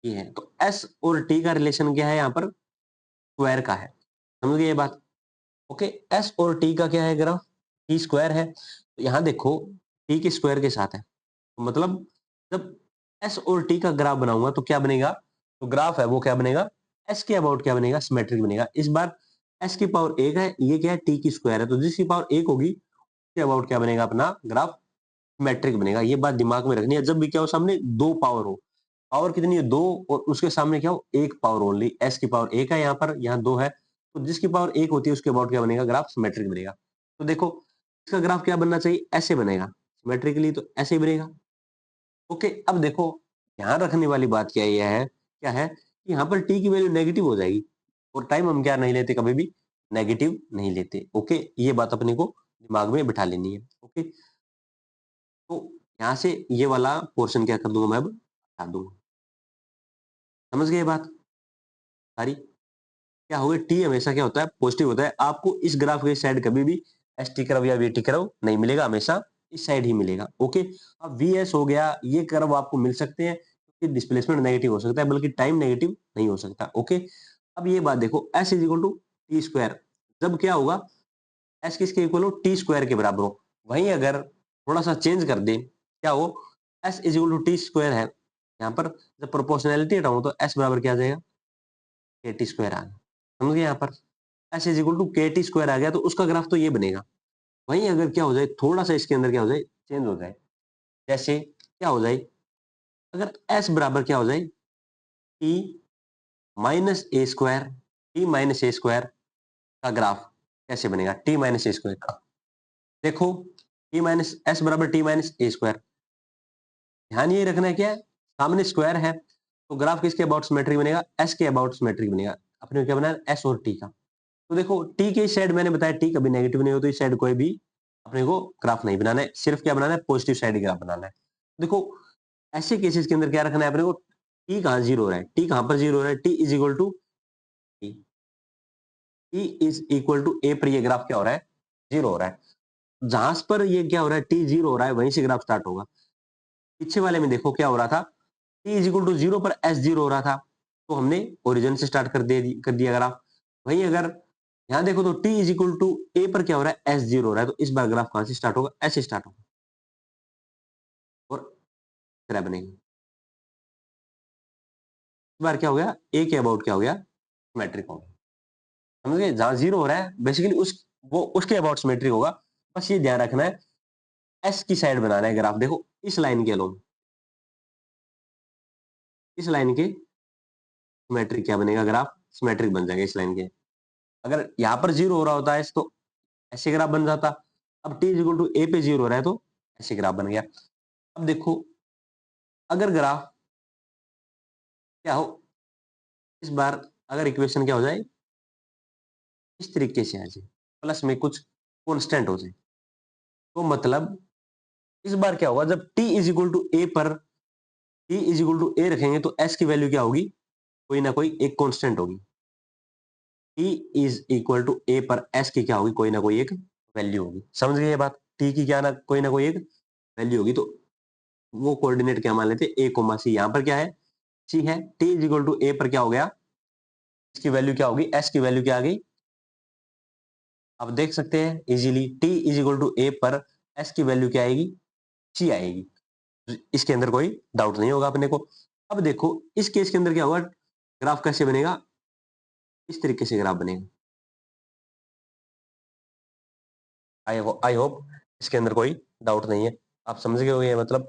ये है तो एस और टी का रिलेशन क्या है, यहाँ पर स्क्वायर का है, समझ गए ये बात। ओके, एस और टी का क्या है ग्राफ, टी स्क्वायर है, तो यहाँ देखो टी के स्क्वायर के साथ है, तो मतलब जब एस और टी का ग्राफ बनाऊंगा तो क्या बनेगा, तो ग्राफ है वो क्या बनेगा, एस के अबाउट क्या बनेगा, सिमेट्रिक बनेगा। इस बार एस की पावर 1 है, ये क्या है टी की स्क्वायर है, तो जिसकी पावर 1 होगी उसके अबाउट क्या बनेगा, अपना ग्राफ सिमेट्रिक बनेगा। ये बात दिमाग में रखनी है, जब भी क्या हो सामने दो पावर हो, पावर कितनी है, दो, और उसके सामने क्या हो, एक पावर ओनली, एस की पावर 1 है यहाँ पर, यहाँ 2 है, तो जिसकी पावर 1 होती है उसके अबाउट क्या बनेगा, ग्राफ सिमेट्रिक बनेगा। तो देखो इसका ग्राफ क्या बनना चाहिए, ऐसे बनेगा सिमेट्रिकली, तो ऐसे ही बनेगा। ओके, अब देखो ध्यान रखने वाली बात क्या है कि यहाँ पर टी की वैल्यू नेगेटिव हो जाएगी, और टाइम हम क्या नहीं लेते, कभी भी नेगेटिव नहीं लेते। ओके, ये बात अपने को दिमाग में बिठा लेनी है। ओके, तो यहाँ से ये वाला पोर्शन क्या कर दूंगा मैं, अब हटा दूंगा। समझ गए ये बात सारी, क्या होगा, टी हमेशा क्या होता है, पॉजिटिव होता है। आपको इस ग्राफ के साइड कभी भी एस टी कर्व या वी टी कर्व नहीं मिलेगा, हमेशा इस साइड ही मिलेगा। ओके, अब वी एस हो गया, ये कर्व आपको मिल सकते हैं क्योंकि डिस्प्लेसमेंट नेगेटिव हो सकता है, बल्कि टाइम नेगेटिव नहीं हो सकता। ओके, अब ये बात देखो, s is equal to t square, जब क्या होगा, एस किसके इक्वल हो, टी स्क्वायर के बराबर हो। वहीं अगर थोड़ा सा चेंज कर दे, क्या हो, s is equal to t square है, यहाँ पर जब प्रोपोर्शनैलिटी हटाऊं तो एस बराबर क्या आ जाएगा, के टी स्क्वायर आ गया। समझ गए, यहाँ पर एस इज इक्वल टू के टी स्क्वायर आ गया, तो उसका ग्राफ तो ये बनेगा। वहीं अगर क्या हो जाए, थोड़ा सा इसके अंदर क्या हो जाए, चेंज हो जाए, जैसे क्या हो जाए, अगर एस बराबर क्या हो जाए, टी माइनस ए स्क्वायर, टी माइनस ए स्क्वायर का ग्राफ कैसे बनेगा, टी माइनस ए स्क्वायर का, देखो टी माइनस एस बराबर टी माइनस ए स्क्वायर, ध्यान ये रखना है क्या है, सामने स्क्वायर है तो ग्राफ किसके अबाउट सिमेट्रिक बनेगा, एस के अबाउट सिमेट्रिक बनेगा। अपने को क्या बनाया, एस और टी का, तो देखो टी के इस साइड मैंने बताया टी कभी नेगेटिव नहीं होती, इस साइड कोई भी अपने को ग्राफ नहीं बनाना है, सिर्फ क्या बनाना है, पॉजिटिव साइड ग्राफ बनाना है। देखो ऐसे केसेस के अंदर क्या रखना है अपने को, टी कहाँ जीरो हो रहा है, टी कहाँ पर जीरो हो रहा है, T is equal to T, T is equal to A पर ये ग्राफ क्या हो रहा है, जीरो हो रहा है। जहां पर ये क्या हो रहा है, टी जीरो हो रहा है, वहीं से ग्राफ स्टार्ट होगा। पीछे वाले में देखो क्या हो रहा था, t is equal to zero पर एस जीरो हो रहा था, तो हमने ओरिजिन से स्टार्ट कर दिया ग्राफ। वहीं अगर यहाँ देखो तो t is equal to A पर क्या हो रहा है, एस जीरो हो रहा है, तो इस बार ग्राफ कहां से स्टार्ट होगा, ऐसे स्टार्ट होगा और इस तरह बनेगा। इस बार क्या हो गया, ए के अबाउट क्या हो गया, सिमेट्रिक हो गया। समझ गए, जहां जीरो हो रहा है बेसिकली वो उसके अबाउट सिमेट्रिक होगा। बस ये ध्यान रखना है, एस की साइड बनाना है ग्राफ, देखो इस लाइन के अलोंग, इस लाइन के सिमेट्रिक क्या बनेगा, ग्राफ सिमेट्रिक बन जाएगा इस लाइन के। अगर यहाँ पर जीरो हो रहा होता है तो ऐसे ग्राफ बन जाता, अब टी इक्वल टू ए पे जीरो हो रहा है तो ऐसे ग्राफ बन गया। अब देखो अगर ग्राफ क्या हो, इस बार अगर इक्वेशन क्या हो जाए, इस तरीके से आ जाए, प्लस में कुछ कांस्टेंट हो जाए, तो मतलब इस बार क्या होगा, जब T is equal to A पर, टी इज इक्वल टू ए रखेंगे तो एस की वैल्यू क्या होगी, कोई ना कोई एक कांस्टेंट होगी। T is equal to A पर एस की क्या होगी, कोई ना कोई एक वैल्यू होगी। समझ गए ये बात, टी की क्या ना कोई एक वैल्यू होगी, तो वो कोऑर्डिनेट क्या मान लेते, ए कोमा सी, यहाँ पर क्या है, सी है। T is equal to A पर क्या हो गया, इसकी वैल्यू क्या होगी, एस की वैल्यू क्या आ गई, आप देख सकते हैं easily, T is equal to A पर एस की वैल्यू क्या आएगी, सी आएगी। इसके अंदर कोई डाउट नहीं होगा अपने को। अब देखो इस केस के अंदर क्या होगा, ग्राफ कैसे बनेगा, इस तरीके से ग्राफ बनेगा। आई होप इसके अंदर कोई डाउट नहीं है, आप समझ गए होंगे। मतलब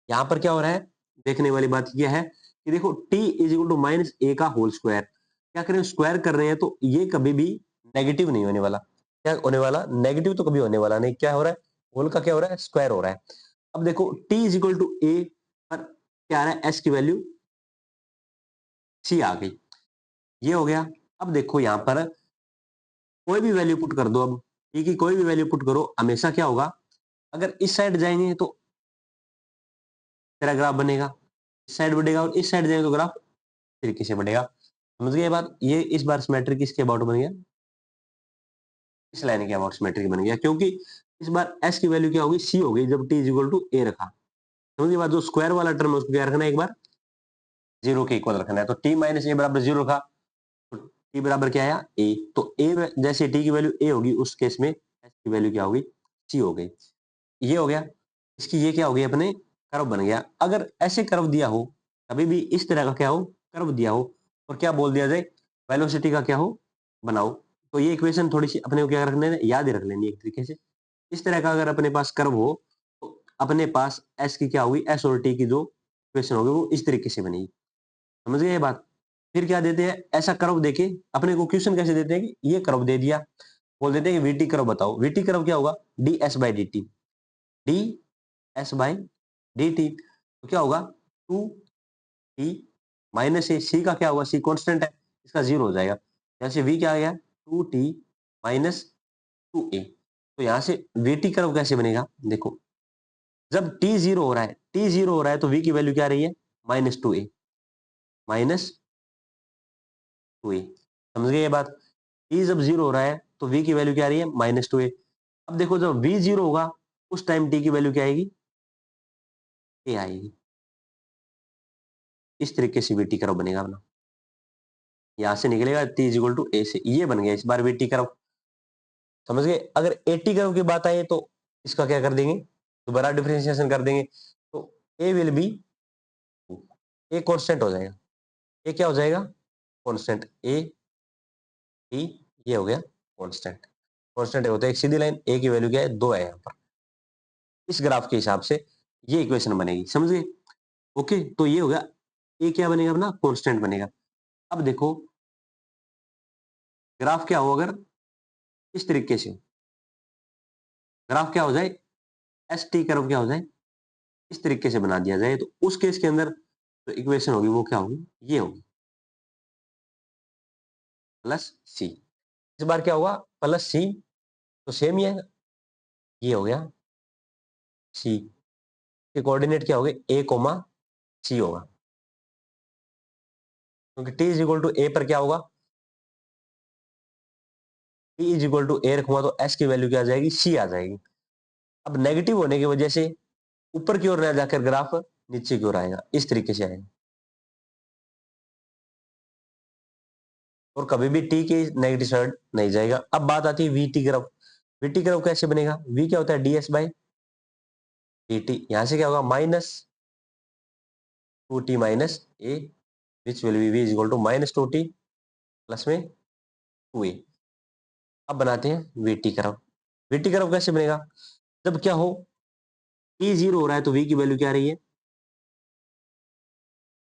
यहाँ पर क्या हो रहा है, देखने वाली बात यह है कि देखो t is equal to minus A का होल स्क्वायर, क्या करें, स्क्वायर कर रहे हैं तो ये कभी भी नेगेटिव नहीं होने वाला। क्या होने वाला, नेगेटिव तो कभी होने वाला नहीं। क्या हो रहा है, होल का क्या हो रहा है, स्क्वायर हो रहा है। अब देखो t is equal to A पर क्या आ रहा है, s की वैल्यू c आ गई, ये हो गया। अब देखो यहां पर कोई भी वैल्यू पुट कर दो, अब t की कोई भी वैल्यू पुट करो, हमेशा क्या होगा, अगर इस साइड जाएंगे तो तेरा ग्राफ बनेगा, इस साइड बढ़ेगा, और इस साइड जाएंगे तो ग्राफ तरीके से बढ़ेगा। समझ गए बात? ये इस बार सिमेट्रिक किसके अबाउट बन गया, इस लाइन के अबाउट सिमेट्रिक बन गया, क्योंकि इस बार s की वैल्यू क्या होगी, c हो गई, जब t is equal to a रखा। समझ गए बात? जो स्क्वायर वाला टर्म है उसको क्या रखना है, एक बार जीरो के इक्वल रखना है। तो t माइनस ए बराबर जीरो रखा, तो t बराबर क्या आया, a। तो a जैसे t की वैल्यू a होगी, उस केस में s की वैल्यू क्या होगी, c हो गई। ये हो गया, इसकी ये क्या हो गई, अपने कर्व बन गया। अगर ऐसे कर्व दिया हो, कभी भी इस तरह का क्या हो, कर्व दिया हो, और क्या बोल दिया जाए, वेलोसिटी का क्या हो, बनाओ, तो ये इक्वेशन थोड़ी सी अपने को क्या रखने हैं, याद ही रख लेनी है एक तरीके से। इस तरह का अगर अपने पास कर्व हो, तो अपने पास एस की क्या होगी, एस और टी की जो इक्वेशन होगी वो इस तरीके से बनेगी। समझ गए ये बात? फिर क्या देते हैं, ऐसा कर्व देके अपने को क्वेश्चन कैसे देते हैं कि ये कर्व दे दिया, बोल देते हैं कि वीटी कर्व बताओ। वीटी कर्व क्या होगा, D s by d T, D s by d t, तो क्या होगा, टू टी माइनस ए, सी का क्या होगा, सी कॉन्स्टेंट है, इसका जीरो हो जाएगा। यहाँ से वी क्या आ गया, टू टी माइनस टू ए। तो यहाँ से वीटी कर्व कैसे बनेगा, देखो जब टी जीरो हो रहा है, टी जीरो हो रहा है तो वी की वैल्यू क्या रही है, माइनस टू ए, माइनस टू ए। समझ गए ये बात? टी जब जीरो हो रहा है तो वी की वैल्यू क्या आ रही है, माइनस टू ए। अब देखो जब वी जीरो होगा, उस टाइम टी की वैल्यू क्या आएगी, ए आएगी। इस तरीके से वीटी कर्व बनेगा अपना, यहां से निकलेगा टी इज इक्वल टू ए से, ये बन गया इस बार वीटी कर्व। समझ गए? अगर एटी कर्व की बात आए तो इसका क्या कर देंगे, दोबारा डिफरेंशिएशन कर देंगे, तो ए विल बी, ए कांस्टेंट हो जाएगा, ए क्या हो जाएगा, कांस्टेंट, ए टी, ये हो गया कांस्टेंट। कांस्टेंट होता है एक सीधी लाइन, ए की वैल्यू क्या है, दो है यहाँ पर। इस ग्राफ के हिसाब से ये इक्वेशन बनेगी। समझ गए? ओके, तो ये हो गया, ए क्या बनेगा अपना, कांस्टेंट बनेगा। अब देखो ग्राफ क्या हो, अगर इस तरीके से ग्राफ क्या हो जाए, एस टी कर्व क्या हो जाए, इस तरीके से बना दिया जाए, तो उस केस के अंदर जो इक्वेशन होगी वो क्या होगी, ये होगी प्लस सी। इस बार क्या होगा, प्लस सी, तो सेम ही है, ये हो गया सी के कोऑर्डिनेट क्या हो गए, ए कोमा सी होगा, क्योंकि T is equal to A पर क्या होगा, टी इज इक्वल टू ए रखूंगा तो एस की वैल्यू क्या आ जाएगी, सी आ जाएगी। अब नेगेटिव होने की वजह से ऊपर की ओर ना जाकर ग्राफ नीचे की ओर आएगा, इस तरीके से आएगा, और कभी भी टी के नेगेटिव साइड नहीं जाएगा। अब बात आती है v t graph. V t graph कैसे बनेगा, वी क्या होता है, d s by d t, यहां से क्या होगा, minus two t minus a, which will be v is equal to minus two t plus में टू ए। अब बनाते हैं v t curve. V t curve कैसे बनेगा, जब क्या हो, टी जीरो हो रहा है तो वी की वैल्यू क्या आ रही है,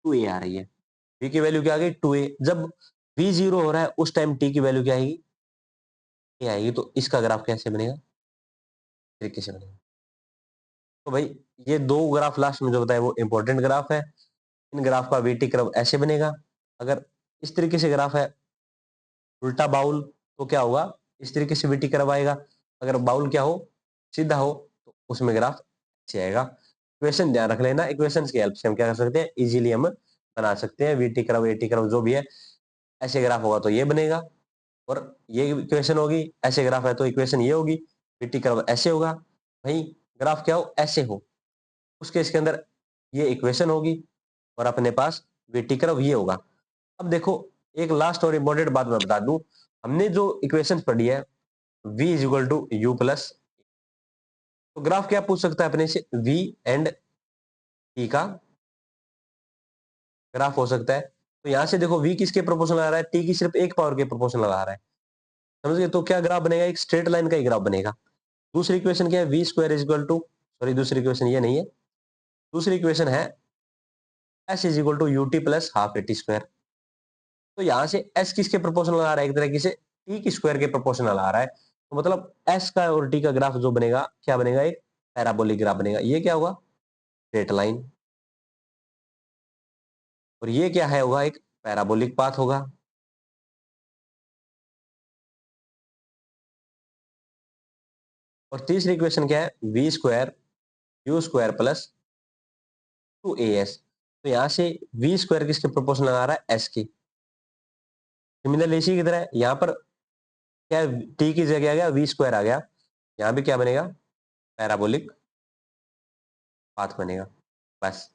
टू ए आ रही है। वी की वैल्यू क्या आ गई, टू ए। जब वी जीरो हो रहा है उस टाइम टी की वैल्यू क्या आएगी, ए आएगी। तो इसका ग्राफ कैसे बनेगा, तरीके से बनेगा। तो भाई ये दो ग्राफ लास्ट में जो बताया वो इंपॉर्टेंट ग्राफ है। इन ग्राफ का वीटी कर्व ऐसे बनेगा। अगर इस तरीके से ग्राफ है, उल्टा बाउल, तो क्या होगा, इस तरीके से वीटी कर्व आएगा। अगर बाउल क्या हो, सीधा हो, तो उसमें ग्राफ ऐसे आएगा। इक्वेशन ध्यान रख लेना, इक्वेशन की हेल्प से हम क्या कर सकते हैं, इजीली हम बना सकते हैं वीटी कर्व एटी कर्व जो भी है। ऐसे ग्राफ होगा तो ये बनेगा, और ये इक्वेशन होगी, ऐसे ग्राफ है तो इक्वेशन ये होगी, वीटी कर्व ऐसे होगा। भाई ग्राफ क्या हो, ऐसे हो, उस केस के अंदर ये इक्वेशन होगी, और अपने पास वीटी कर्व ये होगा। अब देखो एक लास्ट और इंपॉर्टेंट बात मैं बता दूं, हमने जो इक्वेशन पढ़ी है v is equal to u plus, तो ग्राफ क्या पूछ सकता है अपने से, v एंड t का ग्राफ हो सकता है। तो यहां से देखो v किसके प्रोपोर्शनल आ रहा है, t की सिर्फ एक पावर के प्रोपोर्शनल आ रहा है। समझ गए? तो क्या ग्राफ बनेगा, एक स्ट्रेट लाइन का ही ग्राफ बनेगा। दूसरी इक्वेशन क्या है, v square is equal to, sorry दूसरी इक्वेशन ये नहीं है, दूसरी इक्वेशन है s is equal to u t plus half a t square. तो यहां से एस किसके प्रोपोर्शनल आ रहा है, एक तरीके से टी की स्क्वायर के प्रोपोर्शनल आ रहा है। तो मतलब एस का और टी का ग्राफ जो बनेगा क्या बनेगा, एक पैराबोलिक ग्राफ बनेगा। ये क्या होगा? Straight line. और ये क्या है? होगा एक पैराबोलिक पाथ होगा। और तीसरी इक्वेशन क्या है? V square u square plus 2as। तो यहां से वी स्क्वायर किसके प्रोपोर्शनल आ रहा है? एस की। सिमिलरली इसी की तरह यहां पर क्या, टी की जगह आ गया वी स्क्वायर आ गया, यहां भी क्या बनेगा? पैराबोलिक पाथ बनेगा। बस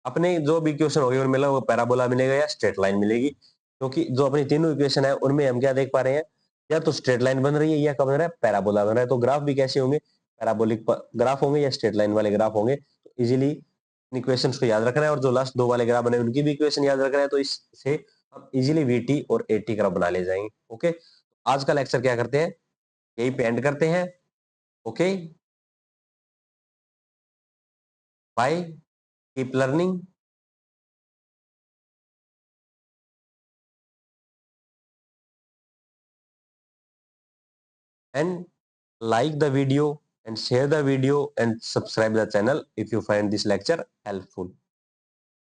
अपने जो भी इक्वेशन होगी उनमें वो पैराबोला मिलेगा या स्ट्रेट लाइन मिलेगी, क्योंकि जो अपनी तीनों इक्वेशन है उनमें हम क्या देख पा रहे हैं? या तो स्ट्रेट लाइन बन रही है या क्या बन रहा है? पैराबोला बन रहा है। तो ग्राफ भी कैसे होंगे? पैराबोलिक ग्राफ होंगे या स्ट्रेट लाइन वाले ग्राफ होंगे। तो इजीली इक्वेशंस को याद रखना है, और जो लास्ट दो वाले ग्राफ बने उनकी भी इक्वेशन याद रखना है। तो इससे हम इजीली वीटी और एटी ग्राफ बना ले जाएंगे। ओके, आज का लेक्चर क्या करते हैं, यही पे एंड करते हैं। Okay, bye, keep learning. And like the video and share the video and subscribe the channel if you find this lecture helpful.